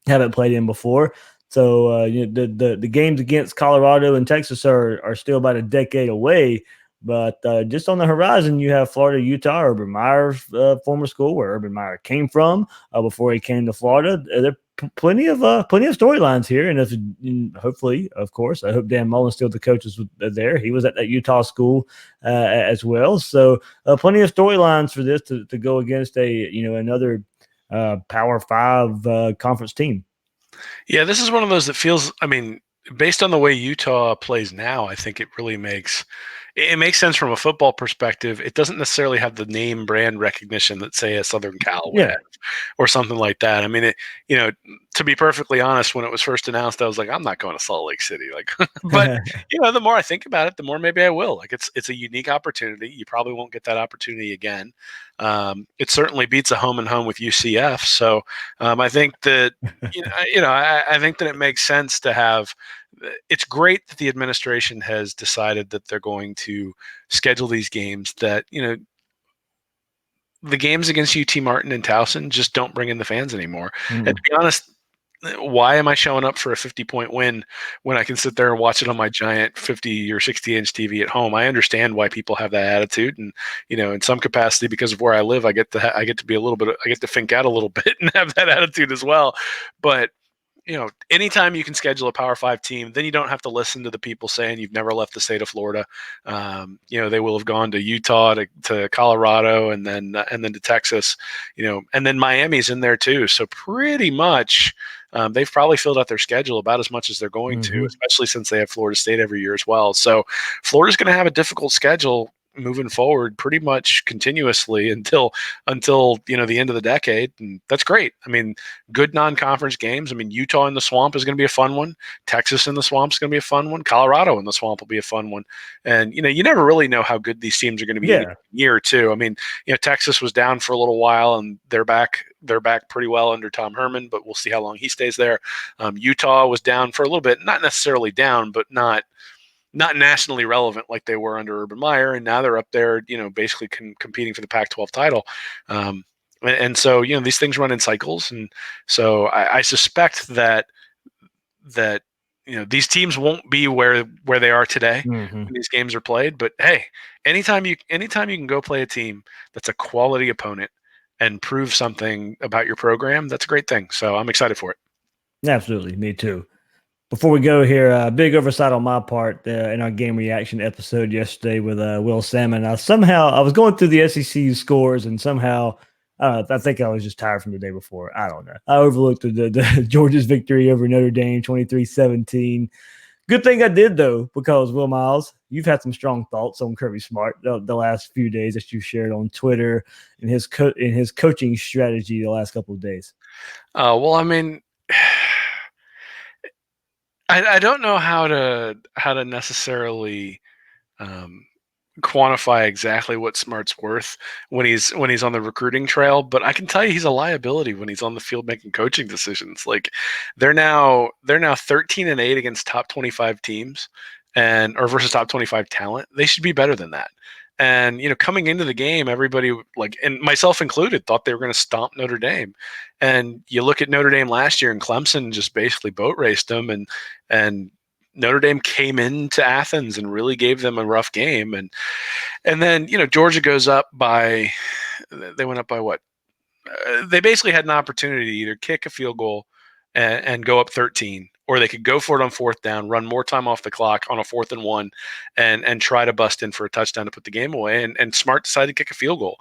haven't played in before. So the games against Colorado and Texas are still about a decade away. But just on the horizon, you have Florida, Utah, Urban Meyer's former school where Urban Meyer came from before he came to Florida. There are plenty of storylines here, and hopefully, of course, I hope Dan Mullen still the coach is there. He was at that Utah school as well, so plenty of storylines for this to go against another Power 5 conference team. Yeah, this is one of those that feels. I mean, based on the way Utah plays now, I think it really makes sense from a football perspective. It doesn't necessarily have the name brand recognition that, say, a Southern Cal would have, or something like that. I mean, to be perfectly honest, when it was first announced, I was like, I'm not going to Salt Lake City. Like, but the more I think about it, the more maybe I will. Like, it's a unique opportunity. You probably won't get that opportunity again. It certainly beats a home and home with UCF. So I think that I think that it makes sense to have. It's great that the administration has decided that they're going to schedule these games, that the games against UT Martin and Towson just don't bring in the fans anymore. And to be honest, why am I showing up for a 50-point win when I can sit there and watch it on my giant 50 or 60-inch TV at home? I understand why people have that attitude, and in some capacity, because of where I live, I get to be I get to think out a little bit and have that attitude as well. But anytime you can schedule a Power 5 team, then you don't have to listen to the people saying you've never left the state of Florida. They will have gone to Utah, to Colorado, and then to Texas, and then Miami's in there too. So pretty much they've probably filled out their schedule about as much as they're going to, especially since they have Florida State every year as well. So Florida's going to have a difficult schedule moving forward pretty much continuously until the end of the decade, and that's great. I mean, good non-conference games. I mean, Utah in the Swamp is going to be a fun one. Texas in the Swamp is going to be a fun one. Colorado in the Swamp will be a fun one. And you never really know how good these teams are going to be in a year or two. I mean, Texas was down for a little while, and they're back pretty well under Tom Herman, but we'll see how long he stays there. Utah was down for a little bit, not necessarily down, but not not nationally relevant like they were under Urban Meyer, and now they're up there, basically competing for the Pac-12 title. And so, these things run in cycles, and so I suspect that these teams won't be where they are today when these games are played. But hey, anytime you can go play a team that's a quality opponent and prove something about your program, that's a great thing. So I'm excited for it. Absolutely, me too. Before we go here, big oversight on my part in our game reaction episode yesterday with Will Salmon. I was going through the SEC scores, and somehow I think I was just tired from the day before. I don't know. I overlooked the Georgia's victory over Notre Dame 23-17. Good thing I did, though, because Will Miles, you've had some strong thoughts on Kirby Smart the last few days that you shared on Twitter and his coaching strategy the last couple of days. Well, I mean, I don't know how to necessarily quantify exactly what Smart's worth when he's on the recruiting trail, but I can tell you he's a liability when he's on the field making coaching decisions. Like they're now 13-8 against top 25 teams or versus top 25 talent. They should be better than that. And coming into the game, everybody, and myself included, thought they were going to stomp Notre Dame. And you look at Notre Dame last year, and Clemson just basically boat raced them, and Notre Dame came into Athens and really gave them a rough game. And then Georgia goes up by, they went up by what? They basically had an opportunity to either kick a field goal and go up 13, or they could go for it on fourth down, run more time off the clock on a 4th and 1, and try to bust in for a touchdown to put the game away. And Smart decided to kick a field goal,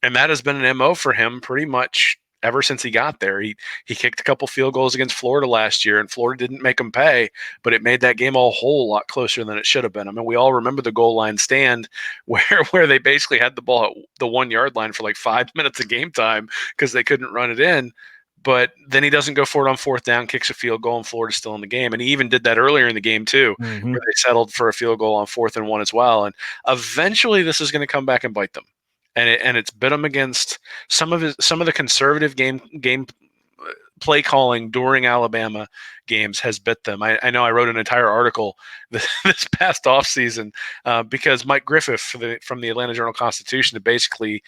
and that has been an MO for him pretty much ever since he got there. He kicked a couple field goals against Florida last year, and Florida didn't make him pay, but it made that game a whole lot closer than it should have been. I mean, we all remember the goal line stand where they basically had the ball at the 1 yard line for like 5 minutes of game time because they couldn't run it in. But then he doesn't go for it on fourth down, kicks a field goal, and Florida's still in the game. And he even did that earlier in the game too, where they settled for a field goal on 4th and 1 as well. And eventually, this is going to come back and bite them. And it's bit them against some of the conservative game play calling during Alabama games has bit them. I know I wrote an entire article this past offseason because Mike Griffith from the Atlanta Journal-Constitution had basically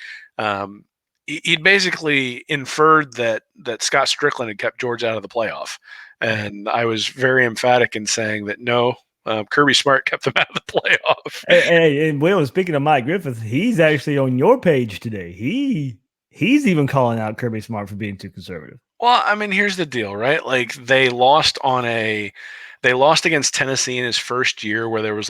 he'd basically inferred that Scott Strickland had kept Georgia out of the playoff. And I was very emphatic in saying that no, Kirby Smart kept them out of the playoff. And Will, speaking of Mike Griffith, he's actually on your page today. He's even calling out Kirby Smart for being too conservative. Well, I mean, here's the deal, right? Like they lost against Tennessee in his first year, where there was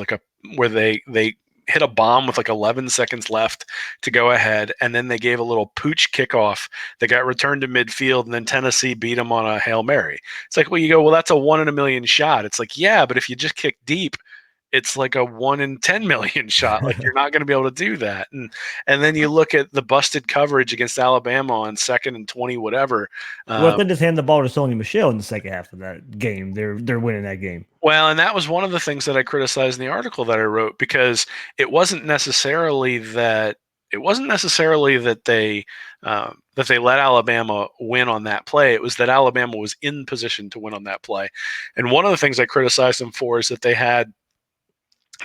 where they hit a bomb with like 11 seconds left to go ahead, and then they gave a little pooch kickoff that got returned to midfield, and then Tennessee beat them on a Hail Mary. It's like, well, you go, well, that's a 1 in a million shot. It's like, yeah, but if you just kick deep, it's like a 1 in 10 million shot. Like you're not going to be able to do that. And then you look at the busted coverage against Alabama on 2nd and 20, whatever. Well, if they just hand the ball to Sony Michel in the second half of that game, they're winning that game. Well, and that was one of the things that I criticized in the article that I wrote, because it wasn't necessarily that they let Alabama win on that play. It was that Alabama was in position to win on that play. And one of the things I criticized them for is that they had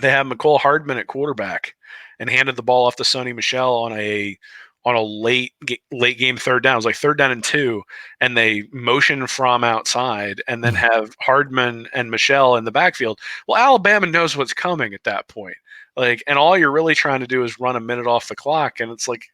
McCole Hardman at quarterback and handed the ball off to Sony Michel on a late game 3rd down. It was like 3rd down and 2, and they motion from outside and then have Hardman and Michel in the backfield. Well, Alabama knows what's coming at that point. And all you're really trying to do is run a minute off the clock. And it's like,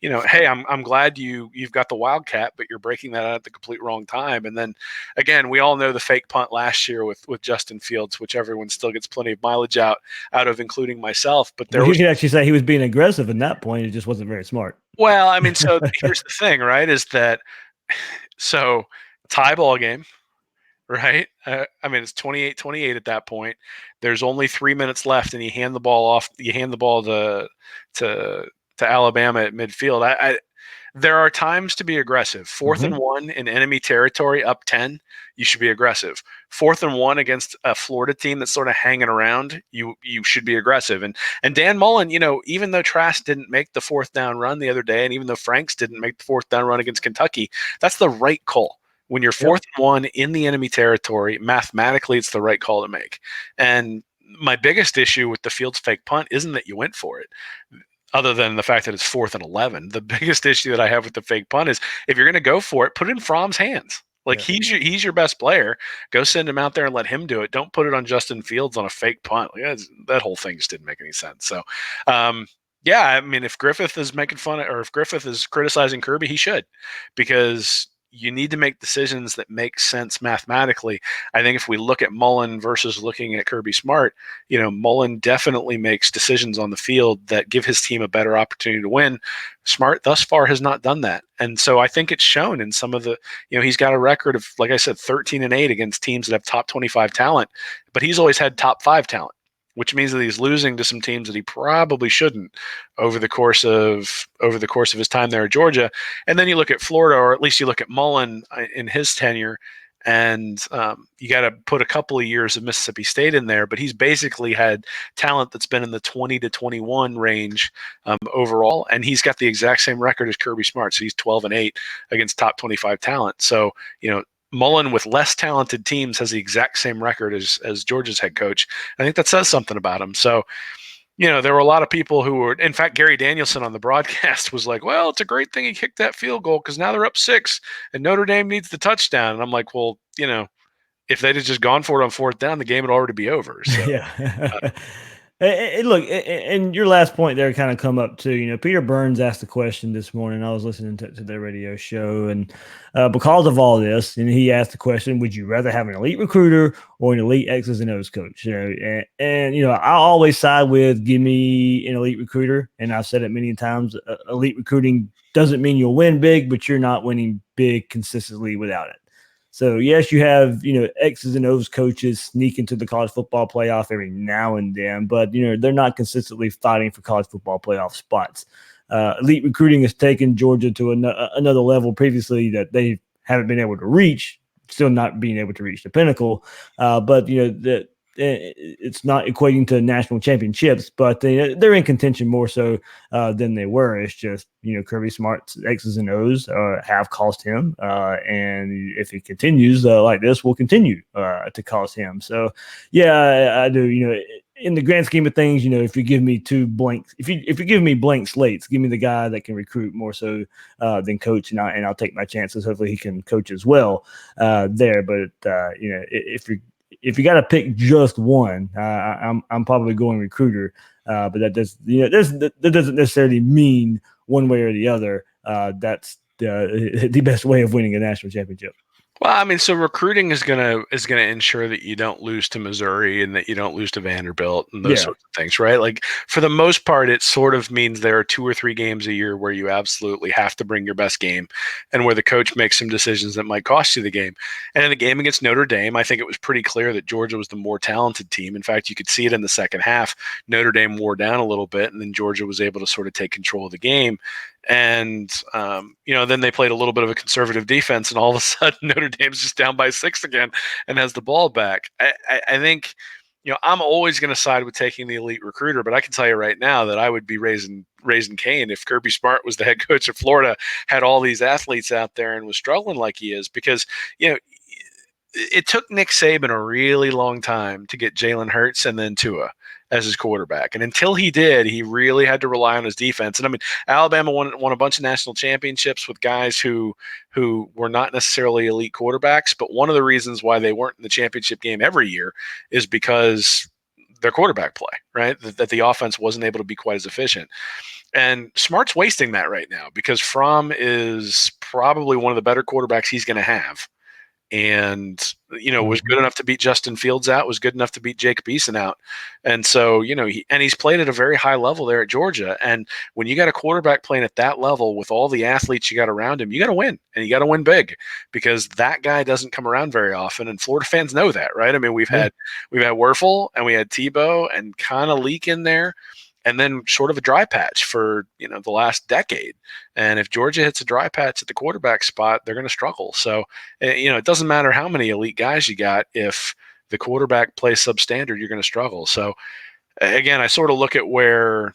hey, I'm glad you've got the Wildcat, but you're breaking that out at the complete wrong time. And then again, we all know the fake punt last year with Justin Fields, which everyone still gets plenty of mileage out of, including myself. But you could actually say he was being aggressive in that point. It just wasn't very smart. Well, I mean, so here's the thing, right? Is that tie ball game, right? I mean, it's 28-28 at that point. There's only 3 minutes left, and you hand the ball off. You hand the ball to Alabama at midfield. There are times to be aggressive. 4th and 1 in enemy territory, up 10, you should be aggressive. 4th and 1 against a Florida team that's sort of hanging around, you should be aggressive. And Dan Mullen, even though Trask didn't make the 4th down run the other day, and even though Franks didn't make the 4th down run against Kentucky, that's the right call. When you're 4th and 1 in the enemy territory, mathematically, it's the right call to make. And my biggest issue with the Fields fake punt isn't that you went for it, other than the fact that it's 4th and 11. The biggest issue that I have with the fake punt is if you're going to go for it, put it in Fromm's hands. Like he's your best player. Go send him out there and let him do it. Don't put it on Justin Fields on a fake punt. Like, that whole thing just didn't make any sense. So, yeah, I mean, if Griffith is making fun of, or if Griffith is criticizing Kirby, he should, because you need to make decisions that make sense mathematically. I think if we look at Mullen versus looking at Kirby Smart, Mullen definitely makes decisions on the field that give his team a better opportunity to win. Smart thus far has not done that. And so I think it's shown in some of the, he's got a record of, like I said, 13-8 against teams that have top 25 talent, but he's always had top 5 talent, which means that he's losing to some teams that he probably shouldn't over the course of his time there at Georgia. And then you look at Florida, or at least you look at Mullen in his tenure, and you got to put a couple of years of Mississippi State in there, but he's basically had talent that's been in the 20 to 21 range overall, and he's got the exact same record as Kirby Smart. So he's 12-8 against top 25 talent. So, Mullen with less talented teams has the exact same record as Georgia's head coach. I think that says something about him. So, there were a lot of people who were, in fact, Gary Danielson on the broadcast was like, well, it's a great thing he kicked that field goal because now they're up 6 and Notre Dame needs the touchdown. And I'm like, well, if they'd have just gone for it on 4th down, the game would already be over. So, yeah. Look, and your last point there kind of come up too. Peter Burns asked the question this morning. I was listening to their radio show, and because of all this, and he asked the question: would you rather have an elite recruiter or an elite X's and O's coach? And I always side with give me an elite recruiter, and I've said it many times. Elite recruiting doesn't mean you'll win big, but you're not winning big consistently without it. So, yes, you have, X's and O's coaches sneak into the college football playoff every now and then, but, they're not consistently fighting for college football playoff spots. Elite recruiting has taken Georgia to another level previously that they haven't been able to reach, still not being able to reach the pinnacle. But, it's not equating to national championships, but they're in contention more so than they were. It's just, Kirby Smart's X's and O's have cost him. And if he continues like this, will continue to cost him. So, yeah, I do, in the grand scheme of things, if you give me if you give me blank slates, give me the guy that can recruit more so than coach, and I'll take my chances. Hopefully he can coach as well there. But, if you got to pick just one, I'm probably going recruiter. But that doesn't necessarily mean one way or the other. That's the best way of winning a national championship. Well, I mean, so recruiting is gonna ensure that you don't lose to Missouri and that you don't lose to Vanderbilt and those sorts of things, right? Like for the most part, it sort of means there are 2 or 3 games a year where you absolutely have to bring your best game, and where the coach makes some decisions that might cost you the game. And in the game against Notre Dame, I think it was pretty clear that Georgia was the more talented team. In fact, you could see it in the second half. Notre Dame wore down a little bit, and then Georgia was able to sort of take control of the game. And, then they played a little bit of a conservative defense, and all of a sudden Notre Dame's just down by 6 again and has the ball back. I think, I'm always going to side with taking the elite recruiter, but I can tell you right now that I would be raising Cain if Kirby Smart was the head coach of Florida, had all these athletes out there and was struggling like he is, because, it took Nick Saban a really long time to get Jalen Hurts and then Tua as his quarterback. And until he did, he really had to rely on his defense. And I mean, Alabama won a bunch of national championships with guys who were not necessarily elite quarterbacks. But one of the reasons why they weren't in the championship game every year is because their quarterback play, right? That the offense wasn't able to be quite as efficient. And Smart's wasting that right now because Fromm is probably one of the better quarterbacks he's going to have. And, was good enough to beat Justin Fields out, was good enough to beat Jacob Eason out. And so, he's played at a very high level there at Georgia. And when you got a quarterback playing at that level with all the athletes you got around him, you got to win, and you got to win big, because that guy doesn't come around very often. And Florida fans know that, right? I mean, we've had Werfel and we had Tebow and kind of Leak in there, and then sort of a dry patch for, the last decade. And if Georgia hits a dry patch at the quarterback spot, they're going to struggle. So, it doesn't matter how many elite guys you got. If the quarterback plays substandard, you're going to struggle. So, again, I sort of look at where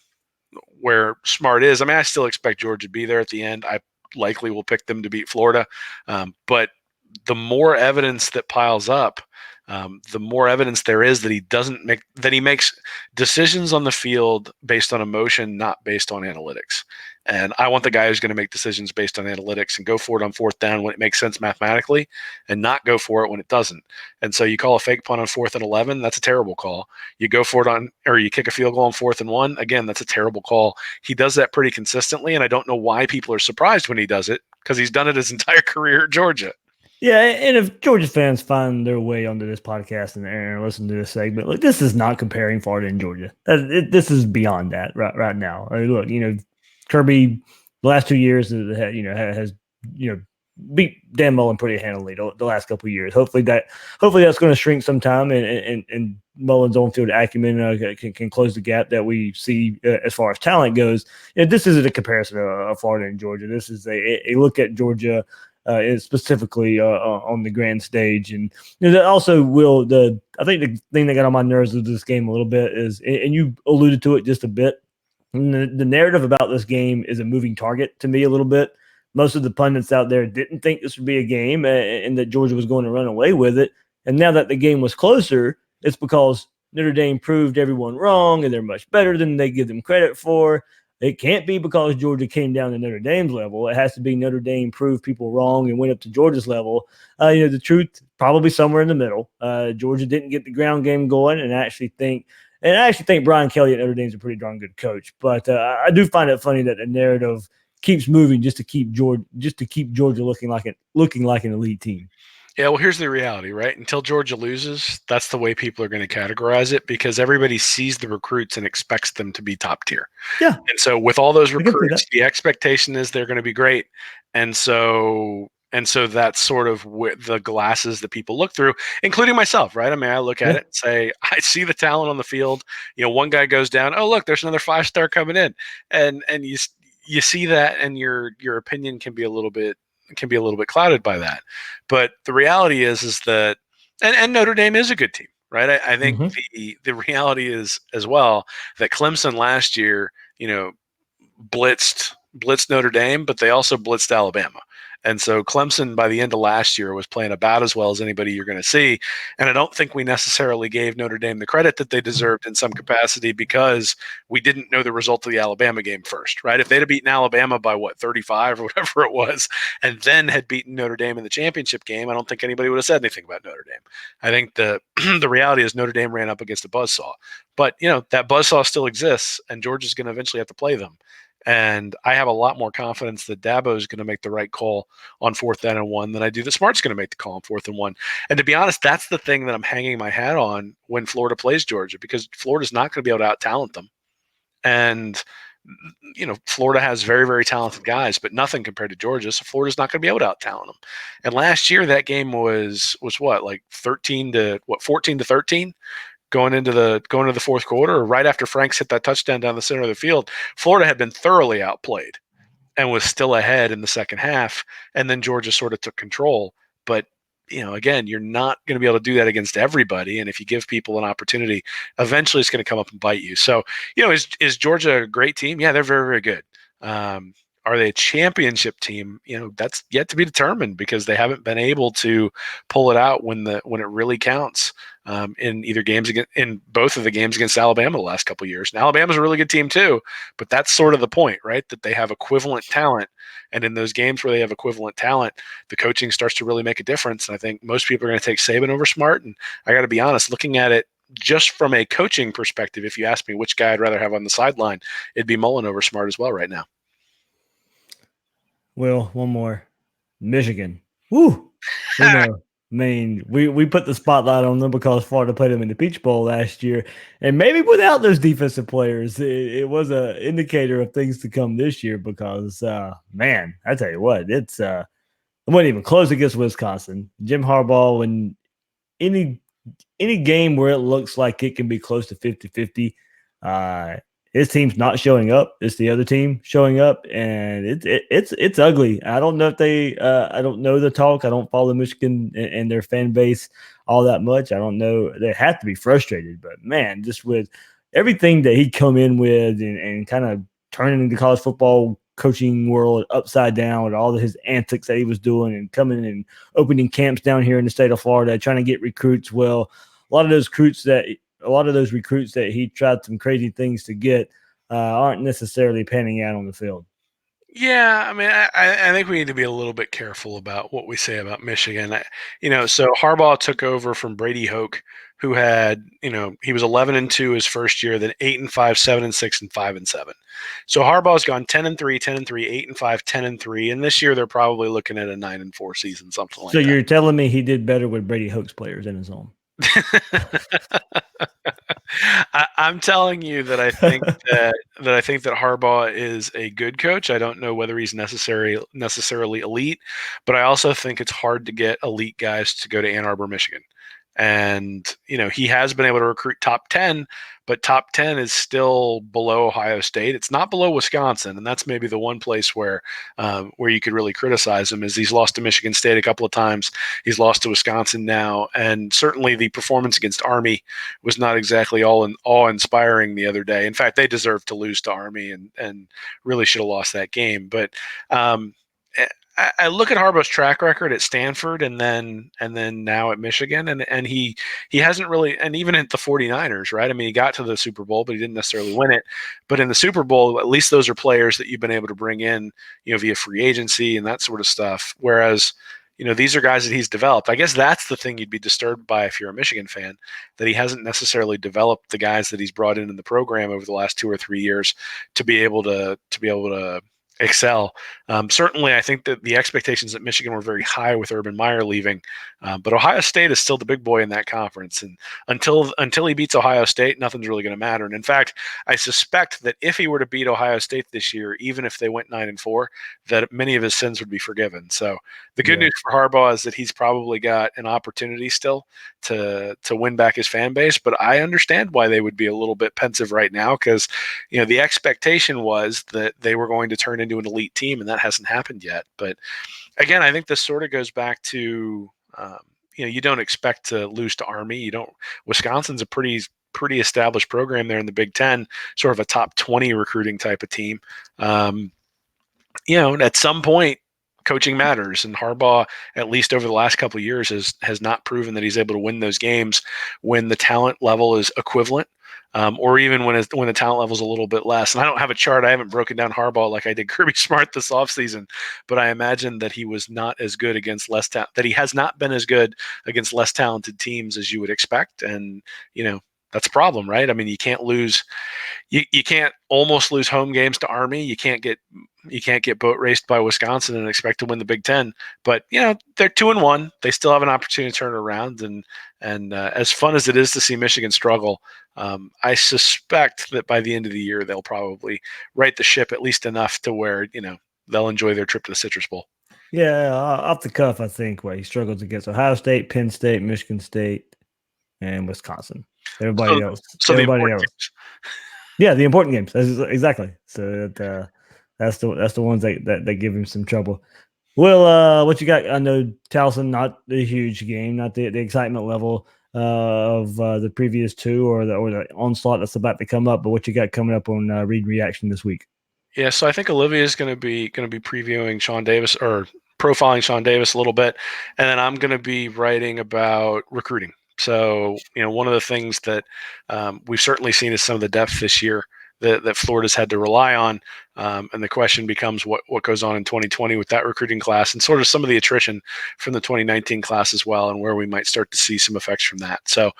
Smart is. I mean, I still expect Georgia to be there at the end. I likely will pick them to beat Florida. But the more evidence that piles up, the more evidence there is that he makes decisions on the field based on emotion, not based on analytics. And I want the guy who's going to make decisions based on analytics and go for it on fourth down when it makes sense mathematically, and not go for it when it doesn't. And so you call a fake punt on 4th and 11, that's a terrible call. You go for it or you kick a field goal on 4th and 1, again, that's a terrible call. He does that pretty consistently, and I don't know why people are surprised when he does it, because he's done it his entire career at Georgia. Yeah, and if Georgia fans find their way onto this podcast and listen to this segment, look, this is not comparing Florida and Georgia. This is beyond that right now. I mean, look, Kirby, the last 2 years, has beat Dan Mullen pretty handily the last couple of years. Hopefully that's going to shrink sometime, and Mullen's on-field acumen can close the gap that we see as far as talent goes. This isn't a comparison of Florida and Georgia. This is a look at Georgia. Specifically on the grand stage, and that also I think the thing that got on my nerves with this game a little bit is, and you alluded to it just a bit, the narrative about this game is a moving target to me a little bit. Most of the pundits out there didn't think this would be a game and that Georgia was going to run away with it, and now that the game was closer, it's because Notre Dame proved everyone wrong and they're much better than they give them credit for. It can't be because Georgia came down to Notre Dame's level. It has to be Notre Dame proved people wrong and went up to Georgia's level. The truth probably somewhere in the middle. Georgia didn't get the ground game going, and I actually think Brian Kelly at Notre Dame is a pretty darn good coach. But I do find it funny that the narrative keeps moving just to keep Georgia looking like an elite team. Yeah, well, here's the reality, right? Until Georgia loses, that's the way people are going to categorize it, because everybody sees the recruits and expects them to be top tier. Yeah. And so with all those recruits, the expectation is they're going to be great. And so that's sort of the glasses that people look through, including myself, right? I mean, I look at it and say, I see the talent on the field. One guy goes down. Oh, look, there's another 5-star coming in. And you see that, and your opinion can be a little bit clouded by that. But the reality is that, and Notre Dame is a good team, right? I think the reality is as well that Clemson last year, blitzed Notre Dame, but they also blitzed Alabama. And so Clemson, by the end of last year, was playing about as well as anybody you're going to see. And I don't think we necessarily gave Notre Dame the credit that they deserved in some capacity, because we didn't know the result of the Alabama game first, right? If they'd have beaten Alabama by 35 or whatever it was, and then had beaten Notre Dame in the championship game, I don't think anybody would have said anything about Notre Dame. I think the reality is Notre Dame ran up against a buzzsaw. But, that buzzsaw still exists, and Georgia's going to eventually have to play them. And I have a lot more confidence that Dabo is going to make the right call on 4th down and 1 than I do that Smart's going to make the call on 4th and 1. And to be honest, that's the thing that I'm hanging my hat on when Florida plays Georgia, because Florida's not going to be able to out-talent them. And, Florida has very, very talented guys, but nothing compared to Georgia. So Florida's not going to be able to out-talent them. And last year, that game was what, like 14 to 13? Going into the fourth quarter, or right after Franks hit that touchdown down the center of the field, Florida had been thoroughly outplayed and was still ahead in the second half. And then Georgia sort of took control. But, again, you're not going to be able to do that against everybody. And if you give people an opportunity, eventually it's going to come up and bite you. So, is Georgia a great team? Yeah, they're very, very good. Are they a championship team? That's yet to be determined, because they haven't been able to pull it out when it really counts. In both of the games against Alabama the last couple of years. And Alabama's a really good team too, but that's sort of the point, right? That they have equivalent talent. And in those games where they have equivalent talent, the coaching starts to really make a difference. And I think most people are going to take Saban over Smart. And I got to be honest, looking at it just from a coaching perspective, if you ask me which guy I'd rather have on the sideline, it'd be Mullen over Smart as well right now. Well, one more. Michigan. Woo! I mean, we put the spotlight on them because Florida played them in the Peach Bowl last year. And maybe without those defensive players, it was an indicator of things to come this year, because, man, I tell you what, it wasn't even close against Wisconsin. Jim Harbaugh, when any game where it looks like it can be close to 50-50, his team's not showing up. It's the other team showing up, and it's ugly. I don't know if I don't know the talk. I don't follow Michigan and their fan base all that much. I don't know. They have to be frustrated, but man, just with everything that he come in with and kind of turning the college football coaching world upside down with all of his antics that he was doing and coming and opening camps down here in the state of Florida, trying to get recruits. Well, a lot of those recruits that he tried some crazy things to get aren't necessarily panning out on the field. Yeah, I mean, I think we need to be a little bit careful about what we say about Michigan. So Harbaugh took over from Brady Hoke, who had, he was 11-2 his first year, then 8-5, 7-6, and 5-7. So Harbaugh's gone 10-3, 10-3, 8-5, 10-3, and this year they're probably looking at a 9-4 season, something like that. So you're telling me he did better with Brady Hoke's players than his own? I'm telling you that I think that Harbaugh is a good coach. I don't know whether he's necessarily elite, but I also think it's hard to get elite guys to go to Ann Arbor, Michigan. And he has been able to recruit top 10, but top 10 is still below Ohio State. It's not below Wisconsin, and that's maybe the one place where you could really criticize him. Is he's lost to Michigan State a couple of times, he's lost to Wisconsin now, and certainly the performance against Army was not exactly awe-inspiring the other day. In fact, they deserved to lose to Army and really should have lost that game. But I look at Harbaugh's track record at Stanford and then now at Michigan, and he hasn't really, and even at the 49ers, right? I mean, he got to the Super Bowl, but he didn't necessarily win it. But in the Super Bowl, at least those are players that you've been able to bring in, via free agency and that sort of stuff. Whereas, these are guys that he's developed. I guess that's the thing you'd be disturbed by if you're a Michigan fan, that he hasn't necessarily developed the guys that he's brought in the program over the last 2 or 3 years to be able to excel. Certainly, I think that the expectations at Michigan were very high with Urban Meyer leaving, but Ohio State is still the big boy in that conference. And until he beats Ohio State, nothing's really going to matter. And in fact, I suspect that if he were to beat Ohio State this year, even if they went 9-4, that many of his sins would be forgiven. So the good news for Harbaugh is that he's probably got an opportunity still to win back his fan base. But I understand why they would be a little bit pensive right now, because the expectation was that they were going to turn into an elite team, and that hasn't happened yet. But again, I think this sort of goes back to you don't expect to lose to Army. Wisconsin's a pretty established program there in the Big Ten, sort of a top 20 recruiting type of team. At some point, coaching matters, and Harbaugh, at least over the last couple of years, has not proven that he's able to win those games when the talent level is equivalent. Or even when the talent level is a little bit less. And I don't have a chart. I haven't broken down Harbaugh like I did Kirby Smart this offseason, but I imagine that he was not as good against that he has not been as good against less talented teams as you would expect. And, that's a problem, right? I mean, you can't almost lose home games to Army. You can't get boat raced by Wisconsin and expect to win the Big Ten. But they're 2-1. They still have an opportunity to turn it around. And as fun as it is to see Michigan struggle, I suspect that by the end of the year they'll probably right the ship at least enough to where they'll enjoy their trip to the Citrus Bowl. Yeah, off the cuff, I think he struggles against Ohio State, Penn State, Michigan State, and Wisconsin. Everybody else. Yeah, the important games. Exactly. So that's the ones that give him some trouble. Well, what you got? I know Towson, not the huge game, not the excitement level of the previous two or the onslaught that's about to come up. But what you got coming up on Read Reaction this week? Yeah, so I think Olivia is going to be previewing Sean Davis, or profiling Sean Davis a little bit, and then I'm going to be writing about recruiting. So, one of the things that we've certainly seen is some of the depth this year that Florida's had to rely on. And the question becomes what goes on in 2020 with that recruiting class, and sort of some of the attrition from the 2019 class as well, and where we might start to see some effects from that. So,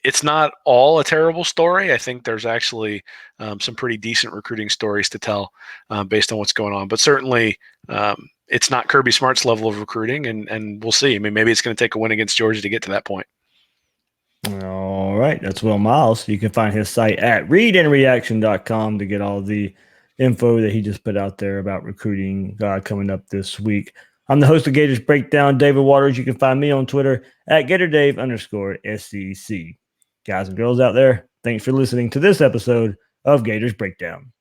it's not all a terrible story. I think there's actually some pretty decent recruiting stories to tell based on what's going on. But certainly, it's not Kirby Smart's level of recruiting, and we'll see. I mean, maybe it's going to take a win against Georgia to get to that point. All right. That's Will Miles. You can find his site at readandreaction.com to get all the info that he just put out there about recruiting coming up this week. I'm the host of Gators Breakdown, David Waters. You can find me on Twitter at GatorDave_SEC. Guys and girls out there, thanks for listening to this episode of Gators Breakdown.